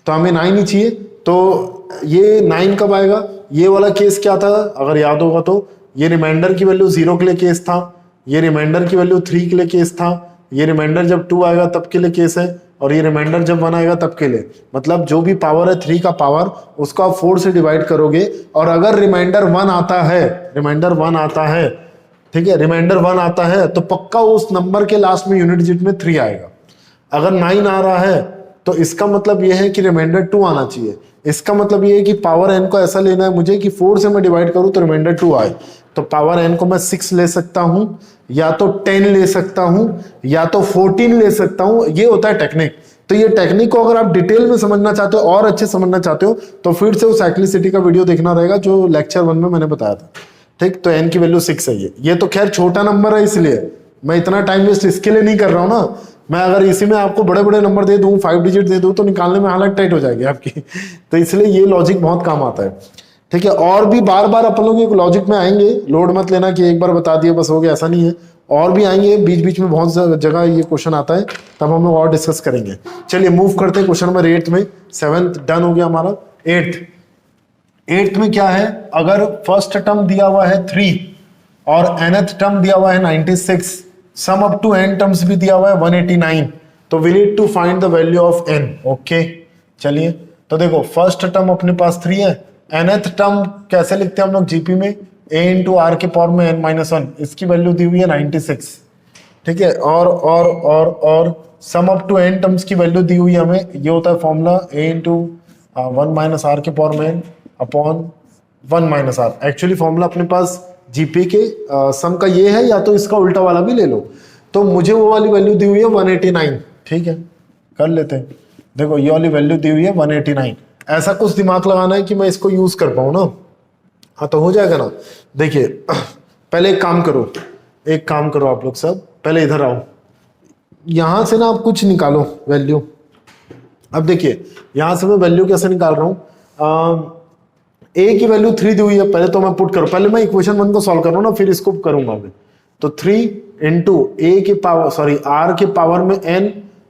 तो हमें 9 ही चाहिए। तो ये 9 कब आएगा, ये वाला केस क्या था अगर याद होगा तो, ये रिमाइंडर की वैल्यू 0 के लिए केस था, ये रिमाइंडर की वैल्यू 3 के लिए केस था, ये रिमाइंडर जब 2 आएगा तब के लिए केस है, और ये रिमाइंडर जब 1 आएगा तब के लिए। मतलब जो भी पावर है 3 का पावर, उसको आप 4 से डिवाइड करोगे, और अगर रिमाइंडर 1 आता है, रिमाइंडर 1 आता है, ठीक है, रिमाइंडर 1 आता है तो पक्का उस नंबर के लास्ट में यूनिट डिजिट में 3 आएगा। अगर 9 आ रहा है तो इसका मतलब यह है कि रिमाइंडर 2 आना चाहिए। इसका मतलब यह है कि पावर n को ऐसा लेना है मुझे कि 4 से मैं डिवाइड करूं तो रिमाइंडर 2 आए। तो पावर n को मैं 6 ले सकता हूं, या तो 10 ले सकता हूं, या तो 14 ले सकता हूं। ये होता है टेक्निक। तो ये टेक्निक को अगर आप डिटेल में समझना चाहते हो और अच्छे समझना चाहते हो तो फिर से वो साइक्लिसिटी का वीडियो देखना रहेगा जो लेक्चर 1 में मैंने बताया था, ठीक। तो n की वैल्यू 6 है। ये तो खैर छोटा नंबर है, इसलिए मैं इतना टाइम वेस्ट इसके लिए नहीं कर रहा हूं ना। मैं अगर इसी में आपको बड़े बड़े नंबर दे दूं, 5 डिजिट दे दूं, तो निकालने में हालत टाइट हो जाएगी आपकी। तो इसलिए ये लॉजिक बहुत काम आता है, ठीक है। और भी बार बार अपन लोग लॉजिक में आएंगे, लोड मत लेना कि एक बार बता दिए बस हो गया, ऐसा नहीं है। और भी आएंगे, बीच बीच में बहुत जगह ये क्वेश्चन आता है, तब हम लोग और डिस्कस करेंगे। चलिए मूव करते हैं क्वेश्चन नंबर 8 में। 7th डन हो गया हमारा। 8th में क्या है, अगर फर्स्ट टर्म दिया हुआ है 3 और nth टर्म दिया हुआ है 96, sum up to n terms भी दिया हुआ है 189, तो we need to find the value of n। Okay चलिए, तो देखो फर्स्ट टर्म अपने पास 3 है, nth टर्म कैसे लिखते हैं हम लोग जीपी में, a इंटू आर के पावर में n-1, इसकी वैल्यू दी हुई है 96, ठीक है। और sum up to n terms की वैल्यू दी हुई है हमें, ये होता है formula a into 1 minus r के पावर में upon 1 minus r. Actually formula अपने पास जीपी के सम का ये है, या तो इसका उल्टा वाला भी ले लो। तो मुझे वो वाली वैल्यू दी हुई है 189, ठीक है, कर लेते हैं। देखो ये वाली वैल्यू दी हुई है 189। ऐसा कुछ दिमाग लगाना है कि मैं इसको यूज कर पाऊं ना। हाँ तो हो जाएगा ना। देखिए पहले एक काम करो आप लोग सब, पहले इधर आओ, यहां से ना आप कुछ निकालो वैल्यू। अब देखिए यहां से मैं वैल्यू कैसे निकाल रहा हूं, ए की वैल्यू 3 दी हुई है, पहले तो मैं पुट करूं, पहले मैं इक्वेशन 1 को सॉल्व कर रहा हूं ना, फिर इसको करूंगा अभी। तो 3 इंटू ए के पावर सॉरी आर के पावर में n,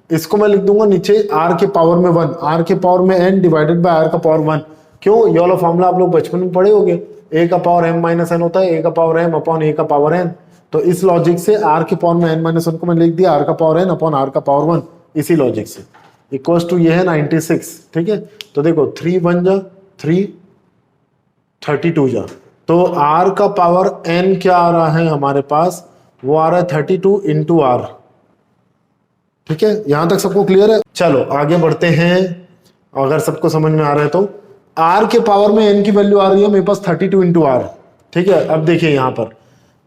इसको मैं लिख दूंगा नीचे आर के पावर में 1, आर के पावर में n डिवाइडेड बाय आर का पावर 1। क्यों, ये वाला फॉर्मूला आप लोग बचपन में पढ़े होंगे, ए का पावर m माइनस n होता है, ए का पावर m अपॉन ए का पावर n। तो इस लॉजिक से आर के पावर में n माइनस 1 को मैं लिख दिया आर का पावर n अपॉन आर का पावर 1, इसी लॉजिक से इक्वल्स टू ये है 96। ठीक है, तो देखो 3 1 जा 3 32 जा, तो r का पावर n क्या आ रहा है हमारे पास, वो आ रहा है 32 इंटू आर। ठीक है, यहां तक सबको क्लियर है। चलो आगे बढ़ते हैं, अगर सबको समझ में आ रहा है तो r के पावर में n की वैल्यू आ रही है मेरे पास 32 इंटू आर। ठीक है, अब देखिए यहां पर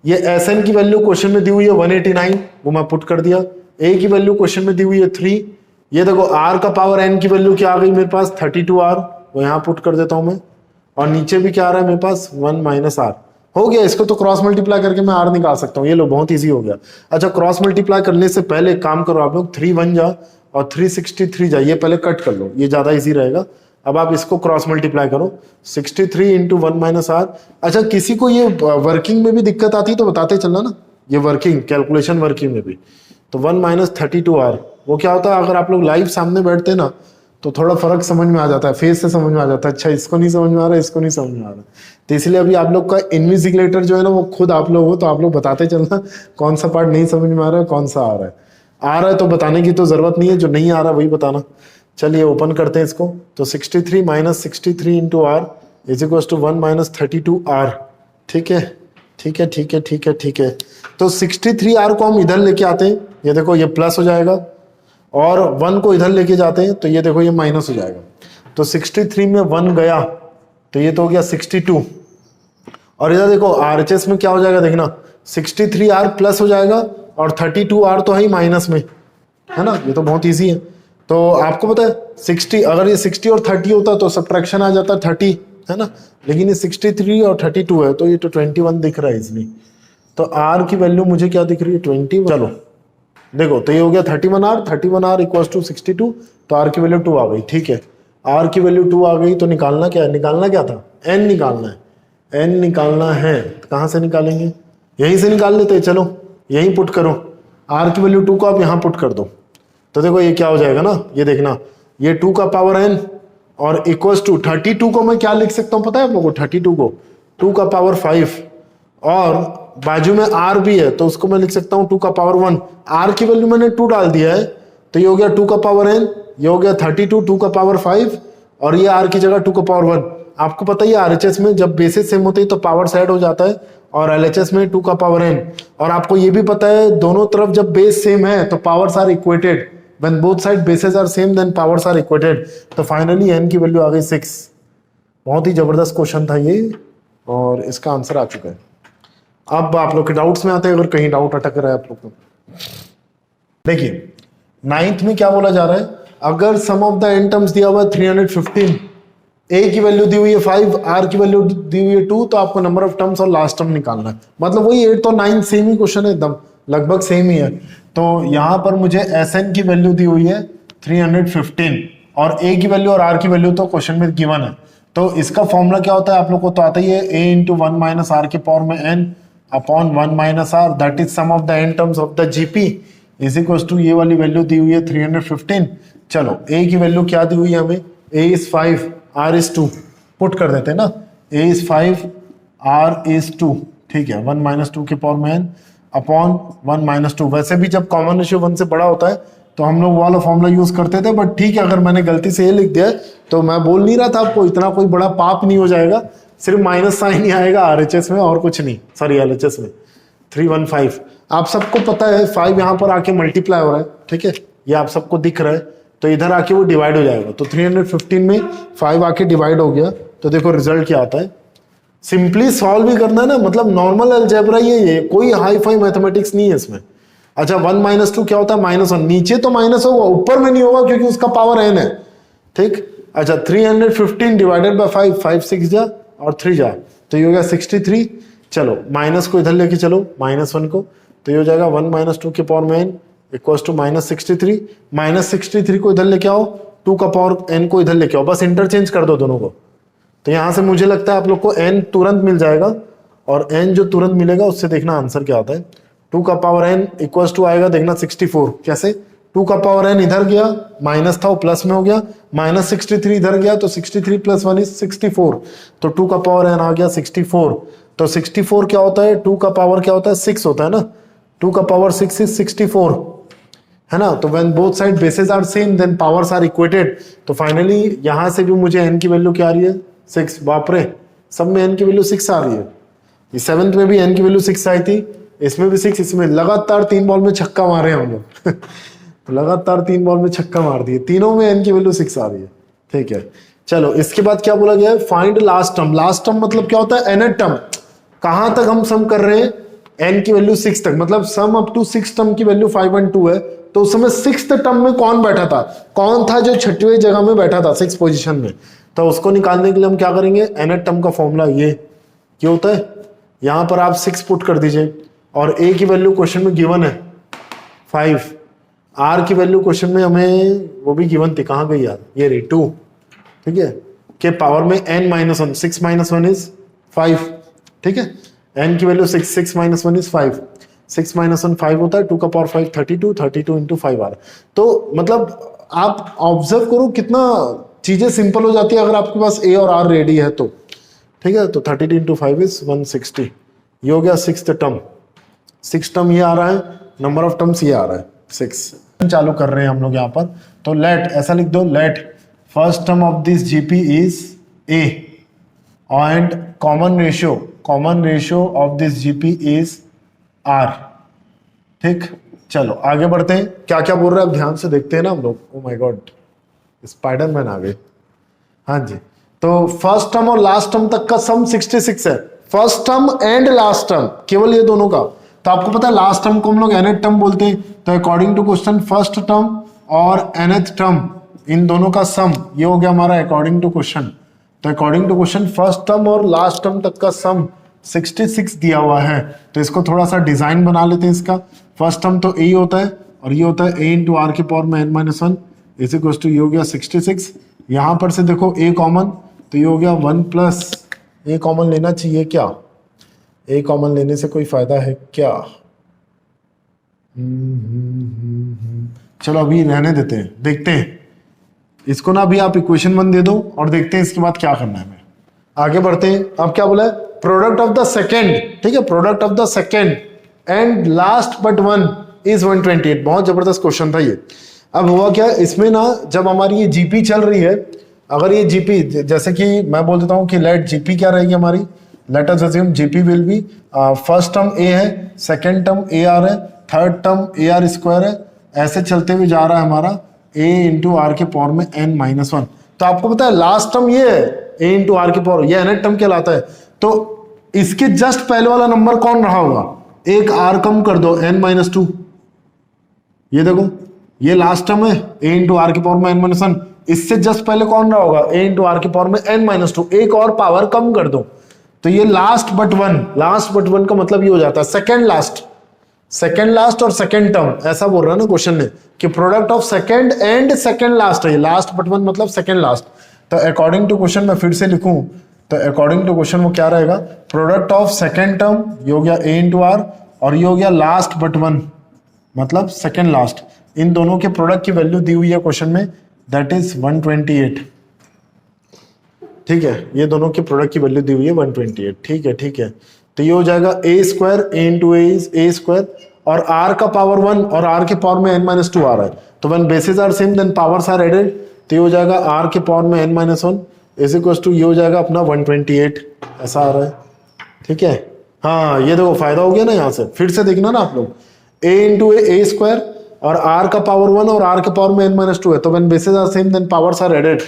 ये Sn की वैल्यू क्वेश्चन में दी हुई है 189, वो मैं पुट कर दिया। a की वैल्यू क्वेश्चन में दी हुई है 3, ये देखो r का पावर n की वैल्यू क्या आ गई मेरे पास 32r, वो यहां पुट कर देता हूं मैं। और नीचे भी क्या आ रहा है मेरे पास 1 माइनस आर। हो गया, इसको तो क्रॉस मल्टीप्लाई करके मैं r निकाल सकता हूँ, ये लो बहुत इजी हो गया। अच्छा क्रॉस मल्टीप्लाई करने से पहले एक काम करो आप लोग, 3 1 जा और 363 जा, ये पहले कट कर लो, ये ज्यादा इजी रहेगा। अब आप इसको क्रॉस मल्टीप्लाई करो, 63 इंटू 1 माइनस आर। अच्छा किसी को ये वर्किंग में भी दिक्कत आती है तो बताते चलना ना, ये वर्किंग कैलकुलेशन वर्किंग में भी। तो 1 माइनस 32r वो क्या होता है, अगर आप लोग लाइव सामने बैठते ना तो थोड़ा फर्क समझ में आ जाता है, फेस से समझ में आ जाता है, अच्छा इसको नहीं समझ में आ रहा है, इसको नहीं समझ में आ रहा है। तो इसलिए अभी आप लोग का इन्विजिलेटर जो है ना वो खुद आप लोग हो, तो आप लोग बताते चलना कौन सा पार्ट नहीं समझ में आ रहा है, कौन सा आ रहा है तो बताने की तो जरूरत नहीं है, जो नहीं आ रहा वही बताना। चलिए ओपन करते हैं इसको, तो 63 minus 63 into r is equal to 1 minus 32r। ठीक है ठीक है ठीक है ठीक है ठीक है, तो 63r को हम इधर लेके आते हैं, ये देखो ये प्लस हो जाएगा, और 1 को इधर लेके जाते हैं तो ये देखो ये माइनस हो जाएगा। तो 63 में 1 गया तो ये तो हो गया 62, और इधर देखो RHS में क्या हो जाएगा देखना, 63r प्लस हो जाएगा और 32r तो है ही माइनस में, है ना, ये तो बहुत इजी है। तो आपको पता है 60, अगर ये 60 और 30 होता तो सब्ट्रैक्शन आ जाता 30, है ना, लेकिन ये 63 और 32 है तो ये तो 21 दिख रहा है इसलिए। तो r की वैल्यू मुझे क्या दिख रही है 20। चलो देखो तो ये हो गया 31r इक्वल टू 62, तो r की वैल्यू 2 आ गई। ठीक है, r की वैल्यू 2 आ गई तो निकालना क्या है, निकालना क्या था, n निकालना है, n निकालना है। तो कहाँ से निकालेंगे, यहीं से निकाल लेते हैं, चलो यहीं पुट करो, r की वैल्यू 2 को आप यहाँ पुट कर दो। तो देखो ये क्या हो जाएगा ना, ये देखना, ये 2 का पावर n और इक्वल टू 32 को मैं क्या लिख सकता हूँ पता है आप लोगों को, 32 को 2 का पावर 5, और बाजू में r भी है तो उसको मैं लिख सकता हूँ 2 का पावर 1। r की वैल्यू मैंने 2 डाल दिया है तो ये हो गया 2 का पावर n, ये हो गया 32 2 का पावर 5, और ये r की जगह 2 का पावर 1। आपको पता ही है RHS में जब बेसिस सेम होते हैं तो पावर ऐड हो जाता है, और LHS में 2 का पावर n। और आपको ये भी पता है दोनों तरफ जब बेस सेम है तो powers are equated, when both side bases are same then powers are equated. तो फाइनली n की वैल्यू आ गई 6। बहुत ही जबरदस्त क्वेश्चन था ये, और इसका आंसर आ चुका है। अब आप लोग के डाउट्स में आते हैं, अगर कहीं डाउट अटक रहा है आप लोग को। देखिए 9th में क्या बोला जा रहा है, अगर सम ऑफ द एन टर्म्स दिया हुआ है 315, ए की वैल्यू दी हुई है 5, आर की वैल्यू दी हुई है 2, तो आपको नंबर ऑफ टर्म्स और लास्ट टर्म निकालना है। मतलब वही 8 और 9 सेम ही क्वेश्चन है, एकदम लगभग सेम ही है। तो यहां पर मुझे Sn की वैल्यू दी हुई है 315, और ए की वैल्यू और आर की वैल्यू तो क्वेश्चन में गिवन है। तो इसका फॉर्मूला क्या होता है आप लोग को तो आता ही है, a इंटू 1 माइनस आर के पावर में n upon 1 minus r, that is sum of the N terms of the GP is equal to ये वाली वैल्यू दी हुई है 315। चलो a की वैल्यू क्या दी हुई है हमें, a is 5 r is 2, put कर देते हैं ना, a इज 5 r इज 2। ठीक है, 1 माइनस 2 के पावर में n अपॉन 1 माइनस 2। वैसे भी जब कॉमन रेशियो 1 से बड़ा होता है तो हम लोग वाला फॉर्मूला यूज करते थे, बट ठीक है अगर मैंने गलती से ये लिख दिया तो मैं बोल नहीं रहा था आपको, इतना कोई बड़ा पाप नहीं हो जाएगा, सिर्फ माइनस साइन ही आएगा RHS में और कुछ नहीं, सॉरी LHS में 315। आप सबको पता है 5 यहाँ पर आके मल्टीप्लाई हो रहा है, ठीक है, ये आप सबको दिख रहा है, तो इधर आके वो डिवाइड हो जाएगा। तो 315 में 5 आके डिवाइड हो गया, तो देखो रिजल्ट क्या आता है। सिंपली सॉल्व भी करना है ना, मतलब नॉर्मल अलजेब्रा ये कोई हाई फाई मैथमेटिक्स नहीं है इसमें। अच्छा 1 माइनस 2 क्या होता है, -1, नीचे तो माइनस होगा ऊपर में नहीं होगा क्योंकि उसका पावर n है। ठीक, अच्छा 315 डिवाइडेड बाय 5, 5 6 जा और 3 जा, तो ये हो गया 63। चलो माइनस को इधर लेके चलो, -1 को, तो ये हो जाएगा 1 - 2 के पावर में n इक्वल्स टू -63। -63 को इधर लेके आओ, 2 का पावर n को इधर लेके आओ, बस इंटरचेंज कर दो दोनों को। तो यहां से मुझे लगता है आप लोग को n तुरंत मिल जाएगा, और n जो तुरंत मिलेगा उससे देखना आंसर क्या आता है। 2 का पावर n इक्वल्स टू आएगा देखना 64। कैसे? 2 का पावर n इधर गया, माइनस था वो प्लस में हो गया, -63 इधर गया, तो 63 + 1 = 64। तो 2 का पावर n आ गया 64। तो 64 क्या होता है? 2 का पावर क्या होता है? 6 होता है ना। 2 का पावर 6 = 64, है ना। तो when both side bases are same then powers are equated. तो फाइनली यहां से भी मुझे n की वैल्यू क्या आ रही है? 6। बाप रे, सब में n की वैल्यू 6 आ रही है। ये 7th में भी n की वैल्यू 6 आई थी, इसमें भी 6, इसमें लगातार 3 बॉल में छक्का मारे हम लोग लगातार 3 बॉल में छक्का मार दिए, तीनों में n की वैल्यू 6 आ रही है। ठीक है, चलो इसके बाद क्या बोला गया है? Find last term. Last term मतलब क्या होता है? nth term. कहां तक हम सम कर रहे हैं? n की वैल्यू 6 तक, मतलब सम अप टू 6 टर्म की वैल्यू 5 और 2 है। तो उस समय 6th टर्म में कौन बैठा था? कौन था जो 6वीं जगह में बैठा था 6 पोजीशन में? तो उसको निकालने के लिए हम क्या करेंगे? nth टर्म का फॉर्मूला ये क्या होता है? यहां पर आप 6 पुट कर दीजिए, और a की वैल्यू क्वेश्चन में गिवन है 5, r की वैल्यू क्वेश्चन में हमें वो भी गिवन थी, कहां गई यार? ये रही 2। ठीक है, के पावर में n - 1, 6 - 1 = 5। ठीक है, n की वैल्यू 6, 6 - 1 = 5, 6 - 1 5 होता है, 2 का पावर 5 32, 32 × 5 r। तो मतलब आप ऑब्जर्व करो कितना चीजें सिंपल हो जाती है अगर आपके पास a और r रेडी है तो। ठीक है, तो 32 × 5 = 160। ये हो गया 6th टर्म। 6 टर्म ये आ रहा है, नंबर ऑफ टर्म्स ये आ रहा है 6। चालू कर रहे हैं हम लोग यहाँ पर, तो लेट ऐसा लिख दो, let first term of this GP is a and common ratio of this GP is r। ठीक, चलो आगे बढ़ते हैं। क्या क्या बोल रहे हैं अब ध्यान से देखते हैं ना हम लोग। ओ माय गॉड, स्पाइडरमैन आ गए। हाँ जी, तो फर्स्ट टर्म और लास्ट टर्म तक का सम 66 है। First term and last term, केवल ये दोनों का। तो आपको पता है लास्ट टर्म को हम लोग nth टर्म बोलते हैं। तो according to question first term और nth टर्म इन दोनों का सम ये हो गया हमारा अकॉर्डिंग टू क्वेश्चन। तो according to question first term और लास्ट टर्म तक का सम 66 दिया हुआ है। तो इसको थोड़ा सा डिजाइन बना लेते हैं इसका। फर्स्ट टर्म तो a होता है, और ये होता है a × r की पावर में n - 1 इज इक्वल टू ये हो गया 66। यहां पर से देखो a कॉमन, तो ये हो गया 1 + a कॉमन लेना चाहिए क्या? a कॉमन लेने से कोई फायदा है क्या? चलो अभी रहने देते हैं, देखते हैं इसको ना। अभी आप इक्वेशन 1 दे दो और देखते हैं इसके बाद क्या करना है। हमें आगे बढ़ते हैं। अब क्या बोला है? Product of the second. ठीक है, product of the second and last but 1 = 128। बहुत जबरदस्त क्वेश्चन था ये। अब हुआ क्या इसमें ना, जब हमारी ये जीपी चल रही है, अगर ये जीपी जैसे कि मैं बोल देता हूं कि लेट जीपी क्या रहेगी हमारी, let us assume GP will be first term a है, सेकंड टर्म ar है, थर्ड टर्म ar² है, ऐसे चलते हुए जा रहा है हमारा a × r के पावर में n - 1। तो आपको पता है लास्ट टर्म ये है a × r के पावर, ये nth टर्म कहलाता है। तो इसके जस्ट पहले वाला नंबर कौन रहा होगा? एक r कम कर दो, n - 2। ये देखो ये लास्ट टर्म है a × r के पावर में n - 1। इससे जस्ट पहले कौन रहा होगा? a × r के पावर में n - 2। एक और पावर कम कर दो, तो ये लास्ट बट 1। लास्ट बट 1 का मतलब ये हो जाता है सेकंड लास्ट और सेकंड टर्म। ऐसा बोल रहा है ना क्वेश्चन में कि product of second and second last है। लास्ट बट 1 मतलब सेकंड लास्ट। तो अकॉर्डिंग टू क्वेश्चन मैं फिर से लिखूं, तो अकॉर्डिंग टू क्वेश्चन वो क्या रहेगा? प्रोडक्ट ऑफ सेकंड टर्म ये हो गया a × r, और ये हो गया लास्ट बट 1 मतलब सेकंड लास्ट। इन दोनों के प्रोडक्ट की वैल्यू दी हुई है क्वेश्चन में, दैट इज 128। ठीक है, ये दोनों के प्रोडक्ट की वैल्यू दी हुई है 128। ठीक है, तो ये हो जाएगा a² a × a is a², और r का पावर 1 और r के पावर में n - 2 आ रहा है। तो when basis are same then powers are added. तो ये हो जाएगा r के पावर में n - 1 इज इक्वल टू ये हो जाएगा अपना 128। ऐसा आ रहा है। ठीक है, हाँ ये देखो फायदा हो गया ना। यहाँ से फिर से देखना ना आप लोग, a × a² और r का पावर 1 और r के पावर में n - 2 है। तो when basis are same then powers are added.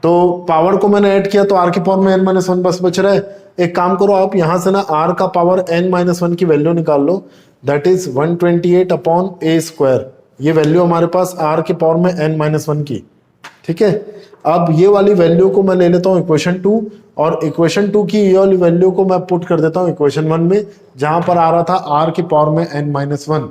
तो पावर को मैंने ऐड किया तो r के पावर में n - 1 बस बच रहा है। एक काम करो आप यहां से ना r का पावर n - 1 की वैल्यू निकाल लो, दैट इज 128/a²। ये वैल्यू हमारे पास r के पावर में n - 1 की। ठीक है, अब ये वाली वैल्यू को मैं ले लेता हूं इक्वेशन 2, और इक्वेशन 2 की ये वाली वैल्यू को मैं पुट कर देता हूँ इक्वेशन 1 में, जहां पर आ रहा था r की पावर में n-1,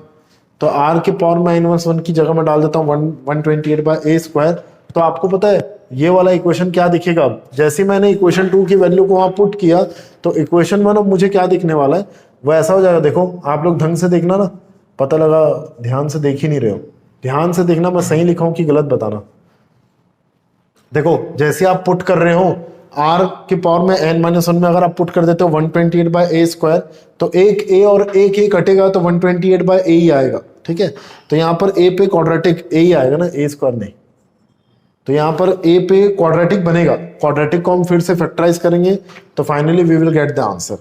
तो r की पावर में n-1 की जगह मैं डाल देता हूँ 128/a²। तो आपको पता है ये वाला इक्वेशन क्या दिखेगा, जैसे मैंने इक्वेशन 2 की वैल्यू को वहां पुट किया तो इक्वेशन 1 अब मुझे क्या दिखने वाला है, वो ऐसा हो जाएगा। देखो आप लोग ढंग से देखना ना, पता लगा ध्यान से देख ही नहीं रहे हो, ध्यान से देखना, मैं सही लिखा हूं कि गलत बताना। देखो जैसे आप पुट कर रहे हो r की पावर में n-1 में अगर आप पुट कर देते हो 128/a², तो एक a और एक a कटेगा तो 128/a ही आएगा, ठीक है। तो यहाँ पर a पे क्वाड्रेटिक a ही आएगा ना, a² नहीं। तो यहाँ पर a पे क्वाड्रेटिक बनेगा, क्वाड्रेटिक को हम फिर से फैक्टराइज करेंगे तो finally we will get the answer,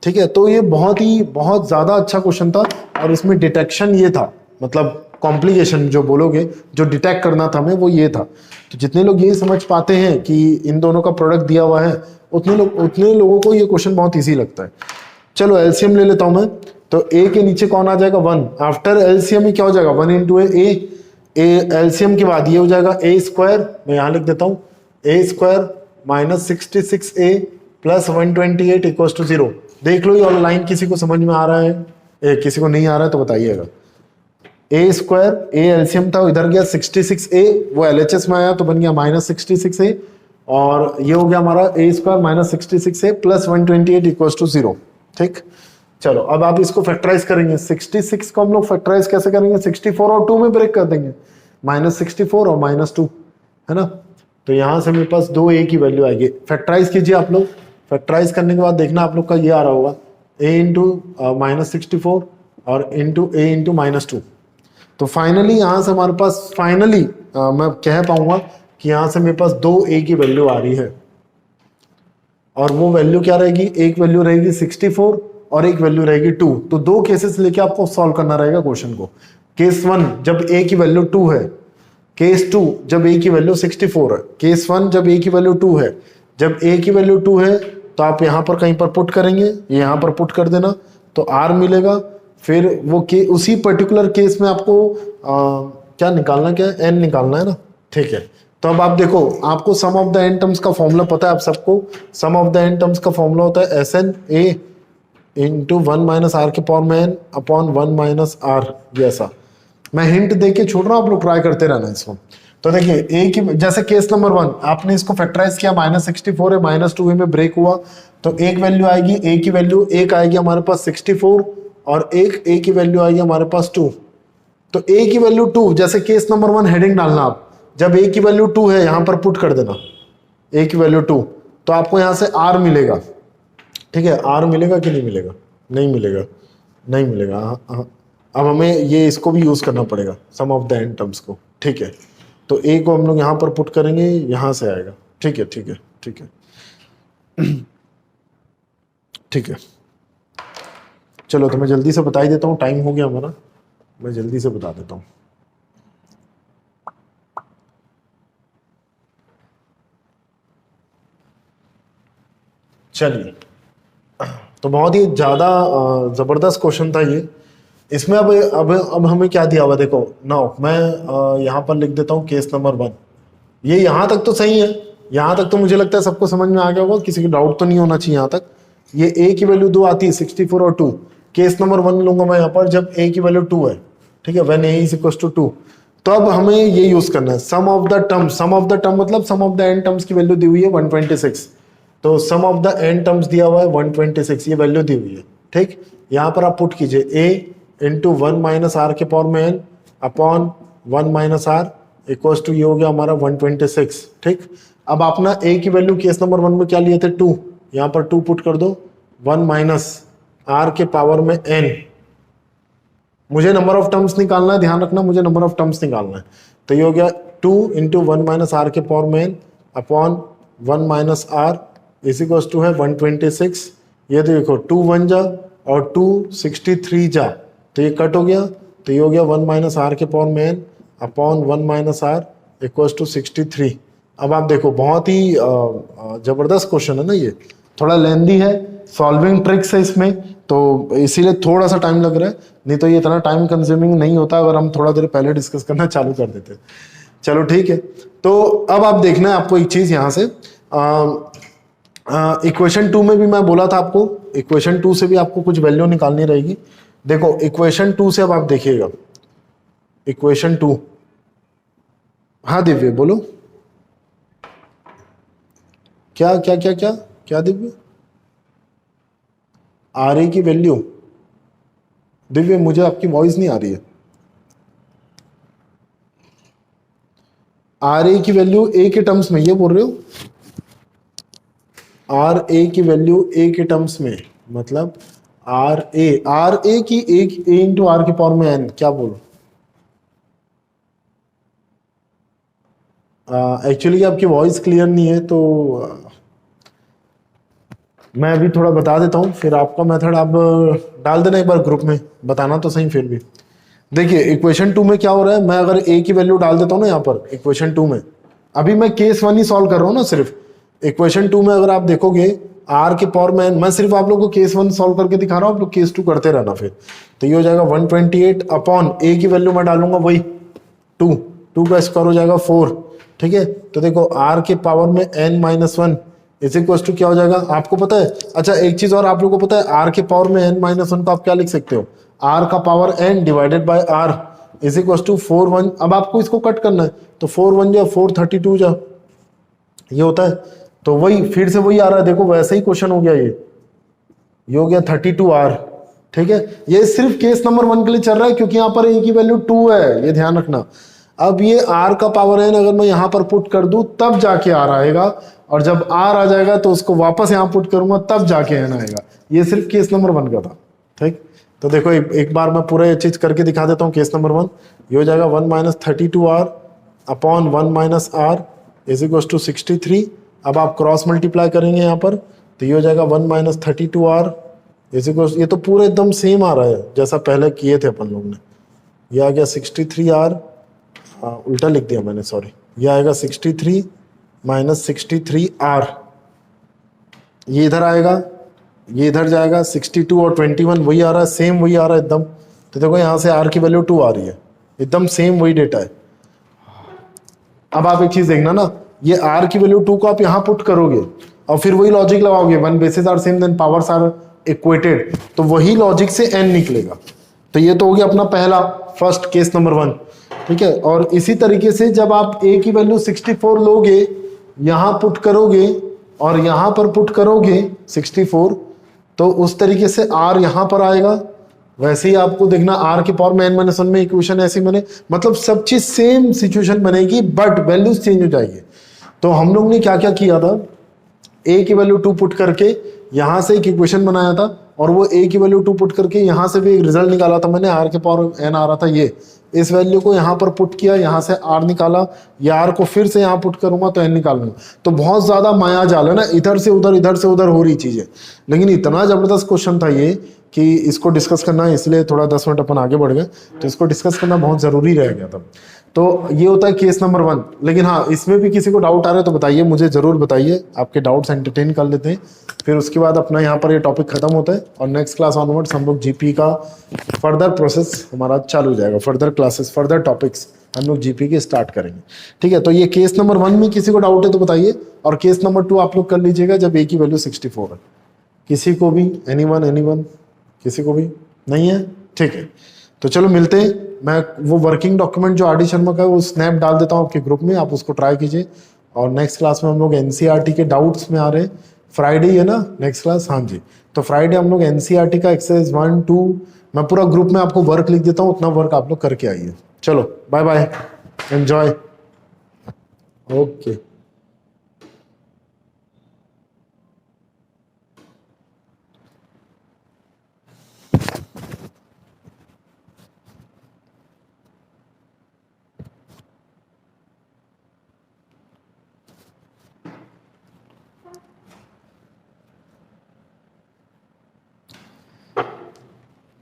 ठीक है। तो ये बहुत ज्यादा अच्छा क्वेश्चन था और इसमें डिटेक्शन ये था, मतलब कॉम्प्लिकेशन जो बोलोगे, जो डिटेक्ट करना था हमें वो ये था। तो जितने लोग ये समझ पाते हैं कि इन दोनों का प्रोडक्ट दिया हुआ है, उतने लोगों को ये क्वेश्चन बहुत इजी लगता है। चलो एलसीएम ले लेता हूं मैं, तो a के नीचे कौन आ जाएगा 1, आफ्टर एलसीएम ही क्या हो जाएगा 1 × a एलसीएम के बाद ये हो जाएगा a², मैं यहां लिख देता हूं a² - 66a + 128 = 0। देख लो ये वाला लाइन किसी को समझ में आ रहा है, किसी को नहीं आ रहा है तो बताइएगा। a² a एलसीएम था, इधर गया 66a, वो LHS में आया तो बन गया -66a, और ये हो गया हमारा a² - 66a + 128 = 0, ठीक। चलो अब आप इसको फैक्टराइज करेंगे, 66 को हम लोग फैक्टराइज कैसे करेंगे, 64 और 2 में ब्रेक कर देंगे, -64 और -2, है ना। तो यहां से मेरे पास 2a की वैल्यू आएगी। फैक्टराइज कीजिए आप लोग, फैक्टराइज करने के बाद देखना आप लोग का ये आ रहा होगा a × -64 और a × -2। तो फाइनली यहां से हमारे पास मैं कह पाऊंगा कि यहां से मेरे पास 2a की वैल्यू आ रही है, और वो वैल्यू क्या रहेगी, एक वैल्यू रहेगी 64 और एक वैल्यू रहेगी 2। तो दो केसेस लेके आपको सॉल्व करना रहेगा क्वेश्चन को। केस 1 जब a की वैल्यू 2 है, केस 2 जब a की वैल्यू 64 है, केस 1 जब a की वैल्यू 2 है। जब a की वैल्यू 2 है तो आप यहां पर कहीं पर पुट करेंगे, यहां पर पुट कर देना तो r मिलेगा। फिर वो उसी पर्टिकुलर केस में आपको क्या निकालना, क्या n निकालना है ना, ठीक है। तो अब आप देखो, आपको सम ऑफ द एन टर्म्स का फॉर्मूला पता है आप सबको। सम ऑफ द एन टर्म्स का फॉर्मूला होता है SN a × 1 - r के पावर में n अपॉन 1 - r, जैसा मैं हिंट देके छोड़ रहा हूं, आप लोग ट्राई करते रहना इसको। तो देखिए a की, जैसे केस नंबर 1 आपने इसको फैक्टराइज किया, -64 है, -2 में ब्रेक हुआ, तो एक वैल्यू आएगी, a की वैल्यू एक आएगी हमारे पास 64 और एक a की वैल्यू आएगी हमारे पास 2। तो a की वैल्यू 2, जैसे केस नंबर 1 हेडिंग डालना आप, जब a की वैल्यू 2 है यहां पर पुट कर देना a की वैल्यू 2, तो आपको यहां से r मिलेगा, ठीक है। r मिलेगा कि नहीं मिलेगा, नहीं मिलेगा, नहीं मिलेगा। अब हमें ये इसको भी यूज करना पड़ेगा, सम ऑफ द एन टर्म्स को, ठीक है। तो a को हम लोग यहां पर पुट करेंगे, यहां से आएगा, ठीक है, ठीक है, ठीक है, ठीक है। चलो तो मैं जल्दी से बता ही देता हूँ, टाइम हो गया हमारा, मैं जल्दी से बता देता हूँ। चलिए, तो बहुत ही ज्यादा जबरदस्त क्वेश्चन था ये। इसमें अब हमें क्या दिया हुआ, देखो नाउ मैं यहाँ पर लिख देता हूँ केस नंबर 1। ये यहाँ तक तो सही है, यहाँ तक तो मुझे लगता है सबको समझ में आ गया होगा, किसी को डाउट तो नहीं होना चाहिए यहाँ तक। ये a की वैल्यू 2 आती है, 64 और 2। केस नंबर 1 लूंगा मैं यहाँ पर जब a की वैल्यू 2 है, ठीक है, व्हेन a = 2। तो अब हमें ये यूज करना है sum of the term. Sum of the term मतलब sum of the N terms की वैल्यू दी हुई है 126, तो sum of the N terms दिया हुआ है 126, ये वैल्यू दी हुई है, ठीक। यहाँ पर आप पुट कीजिए a × 1 - r के पावर में n upon 1 - r equals to, ये हो गया हमारा 126, ठीक। अब अपना a की वैल्यू केस नंबर 1 में क्या लिए थे 2, यहाँ पर 2 पुट कर दो, 1 - r के पावर में n। मुझे नंबर ऑफ टर्म्स निकालना है, ध्यान रखना, मुझे नंबर ऑफ टर्म्स निकालना है। तो ये हो गया 2 × 1 - r के पावर में n upon 1 - r equals to है 126। ये देखो 2 1 जा और 2 63 जा, तो ये कट हो गया, तो ये हो गया 1 - r के पावर में n upon 1 - r equals to 63। अब आप देखो, बहुत ही जबरदस्त क्वेश्चन है ना ये, थोड़ा लेंदी है, सॉल्विंग ट्रिक्स है इसमें, तो इसीलिए थोड़ा सा टाइम लग रहा है, नहीं तो ये इतना टाइम कंज्यूमिंग नहीं होता अगर हम थोड़ा देर पहले डिस्कस करना चालू कर देते। चलो ठीक है, तो अब आप देखना है आपको एक चीज यहाँ से, इक्वेशन 2 में भी मैं बोला था आपको, इक्वेशन 2 से भी आपको कुछ वैल्यू निकालनी रहेगी। देखो इक्वेशन 2 से अब आप देखिएगा, इक्वेशन 2, हाँ दिव्य बोलो, क्या क्या क्या क्या क्या दिव्य, आर ए की वैल्यू, दिव्य मुझे आपकी वॉइस नहीं आ रही है। आर ए की वैल्यू ए के टर्म्स में, ये बोल रहे हो? आर ए की वैल्यू ए के टर्म्स में मतलब आर ए की एक ए इंटू आर की पावर में एन, क्या बोलो? एक्चुअली आपकी वॉइस क्लियर नहीं है, तो मैं अभी थोड़ा बता देता हूँ, फिर आपका मेथड आप डाल देना एक बार ग्रुप में, बताना तो सही फिर भी। देखिए इक्वेशन 2 में क्या हो रहा है, मैं अगर ए की वैल्यू डाल देता हूँ ना यहाँ पर इक्वेशन 2 में, अभी मैं केस 1 ही सॉल्व कर रहा हूँ ना सिर्फ। इक्वेशन 2 में अगर आप देखोगे आर के पावर में, मैं सिर्फ आप लोगों को केस 1 सॉल्व करके दिखा रहा हूँ, आप लोग केस 2 करते रहना फिर। तो ये हो जाएगा 128 अपॉन ए की वैल्यू मैं डालूंगा वही 2 का स्क्वायर हो जाएगा 4, ठीक है। तो देखो आर के पावर में n minus 1 is equal to क्या हो जाएगा आपको पता है? अच्छा एक चीज और आप लोगों को पता है, आर के पावर में n माइनस 1 को आप क्या लिख सकते हो? आर का power n divided by r is equal to 4 1। अब आपको इसको कट करना है, तो 4 1 जा 4 32 जा, ये होता है। तो वही फिर से वही आ रहा है, देखो वैसे ही क्वेश्चन हो गया, ये हो गया 32 आर, ठीक है। ये सिर्फ केस नंबर 1 के लिए चल रहा है, क्योंकि यहाँ पर ए की वैल्यू 2 है, ये ध्यान रखना। अब ये आर का पावर एन अगर मैं यहाँ पर पुट कर दूं तब जाके आर आएगा, और जब आर आ जाएगा तो उसको वापस यहाँ पुट करूंगा तब जाके एन आएगा। ये सिर्फ केस नंबर 1 का था, ठीक। तो देखो एक बार मैं पूरा ये चीज करके दिखा देता हूँ। केस नंबर 1 ये हो जाएगा 1 minus 32 r upon 1 minus r is equal to 63। अब आप क्रॉस मल्टीप्लाई करेंगे यहाँ पर, तो ये हो जाएगा 1 माइनस 32 आर इज इक्वल, ये तो पूरा एकदम सेम आ रहा है जैसा पहले किए थे अपन लोग ने। ये आ गया 63 आर, उल्टा लिख दिया मैंने, सॉरी। ये आएगा 63 माइनस 63 आर, ये इधर आएगा, ये इधर जाएगा, 62 और 21 वही आ रहा है, सेम वही आ रहा है एकदम। तो देखो यहाँ से आर की वैल्यू 2 आ रही है, एकदम सेम वही डेटा है। अब आप एक चीज देखना ना, ये आर की वैल्यू 2 को आप यहाँ पुट करोगे और फिर वही लॉजिक लगाओगे, 1 basis are same then powers are equated, तो वही लॉजिक से n निकलेगा। तो ये तो हो गया अपना पहला फर्स्ट केस नंबर 1, ठीक है। और इसी तरीके से जब आप a की वैल्यू 64 लोगे, यहां पुट करोगे और यहां पर पुट करोगे 64, तो उस तरीके से r यहां पर आएगा। वैसे ही आपको देखना r के पावर में n माइनस 1 में इक्वेशन ऐसी बने, मतलब सब चीज सेम सिचुएशन बनेगी बट वैल्यूज चेंज हो जाएगी। तो हम लोग ने क्या क्या किया था, a की वैल्यू 2 पुट करके यहां से एक इक्वेशन बनाया था, और वो a की वैल्यू 2 पुट करके यहां से भी एक रिजल्ट निकाला था मैंने, r के पावर n आ रहा था, ये इस वैल्यू को यहाँ पर पुट किया, यहाँ से r निकाला, या r को फिर से यहाँ पुट करूंगा तो n निकालूंगा। तो बहुत ज्यादा माया जाल है ना, इधर से उधर हो रही चीजें, लेकिन इतना जबरदस्त क्वेश्चन था ये कि इसको डिस्कस करना, इसलिए थोड़ा 10 मिनट अपन आगे बढ़ गए, तो इसको डिस्कस करना बहुत जरूरी रह गया था। तो ये होता है केस नंबर 1। लेकिन हाँ, इसमें भी किसी को डाउट आ रहा है तो बताइए, मुझे जरूर बताइए, आपके डाउट्स एंटरटेन कर लेते हैं। फिर उसके बाद अपना यहाँ पर ये टॉपिक खत्म होता है, और नेक्स्ट क्लास ऑनवर्ड्स हम लोग जीपी का फर्दर प्रोसेस हमारा चालू हो जाएगा, फर्दर क्लासेस, फर्दर टॉपिक्स हम लोग जीपी के स्टार्ट करेंगे, ठीक है। तो ये केस नंबर 1 में किसी को डाउट है तो बताइए, और केस नंबर 2 आप लोग कर लीजिएगा जब ए की वैल्यू 64 है। किसी को भी एनीवन किसी को भी नहीं है, ठीक है। तो चलो मिलते हैं। मैं वो वर्किंग डॉक्यूमेंट जो आर डी शर्मा का है वो स्नैप डाल देता हूँ आपके ग्रुप में, आप उसको ट्राई कीजिए। और नेक्स्ट क्लास में हम लोग एनसीईआरटी के डाउट्स में आ रहे हैं, फ्राइडे है ना नेक्स्ट क्लास, हाँ जी। तो फ्राइडे हम लोग एनसीईआरटी का एक्सरसाइज 1 2, मैं पूरा ग्रुप में आपको वर्क लिख देता हूँ, उतना वर्क आप लोग करके आइए। चलो बाय बाय, एंजॉय, ओके।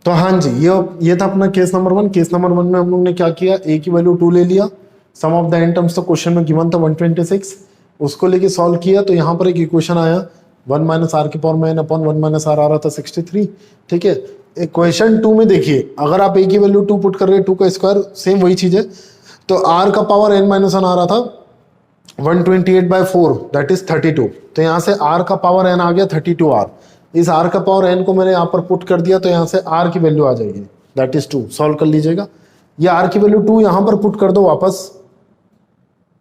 तो हाँ जी, ये था अपना केस नंबर 1। केस नंबर 1 में हम लोग ने क्या किया, ए की वैल्यू 2 ले लिया, सम ऑफ द एन टर्म्स तो क्वेश्चन में गिवन था 126, उसको लेके सॉल्व किया। तो यहाँ पर एक इक्वेशन आया 1 माइनस आर की पावर में n अपॉन 1 माइनस आर आ रहा था 63, ठीक है। इक्वेशन 2 में देखिए, अगर आप ए की वैल्यू 2 पुट कर रहे हैं, 2 का स्क्वायर सेम वही चीज है, तो आर का पावर n माइनस 1 आ रहा था 128/4 दैट इज 32। तो यहाँ से r का पावर n आ गया 32r। इस r का पावर n को मैंने यहाँ पर पुट कर दिया, तो यहाँ से r की वैल्यू आ जाएगी दैट इज 2। सॉल्व कर लीजिएगा, ये r की वैल्यू 2 यहाँ पर पुट कर दो वापस।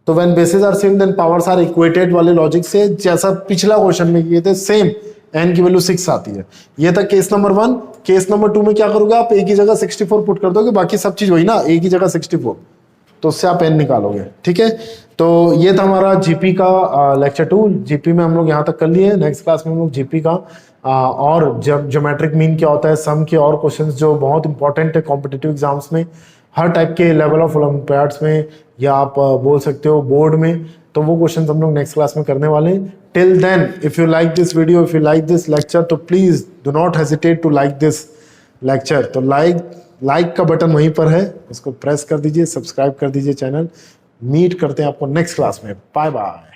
तो when basis are same then powers are equated वाले लॉजिक से, जैसा पिछला क्वेश्चन में किए थे सेम, n की वैल्यू 6 आती है। ये था केस नंबर 1। केस नंबर 2 में क्या करोगे आप, a की जगह 64 पुट कर दोगे, बाकी सब चीज वही ना, a की जगह 64, तो उससे आप n निकालोगे। ठीक है, तो ये था हमारा जीपी का लेक्चर 2। जीपी में हम लोग यहाँ तक कर लिए। नेक्स्ट क्लास में हम लोग जीपी का और जब ज्योमेट्रिक मीन क्या होता है, सम के और क्वेश्चंस जो बहुत इंपॉर्टेंट है कॉम्पिटिटिव एग्जाम्स में, हर टाइप के लेवल ऑफ ओलंपियाड्स में, या आप बोल सकते हो बोर्ड में, तो वो क्वेश्चंस हम लोग नेक्स्ट क्लास में करने वाले हैं। Till then if you like this video, if you like this lecture, तो please do not hesitate to like this lecture. तो लाइक का बटन वहीं पर है, उसको प्रेस कर दीजिए, सब्सक्राइब कर दीजिए चैनल। मीट करते हैं आपको नेक्स्ट क्लास में। Bye bye.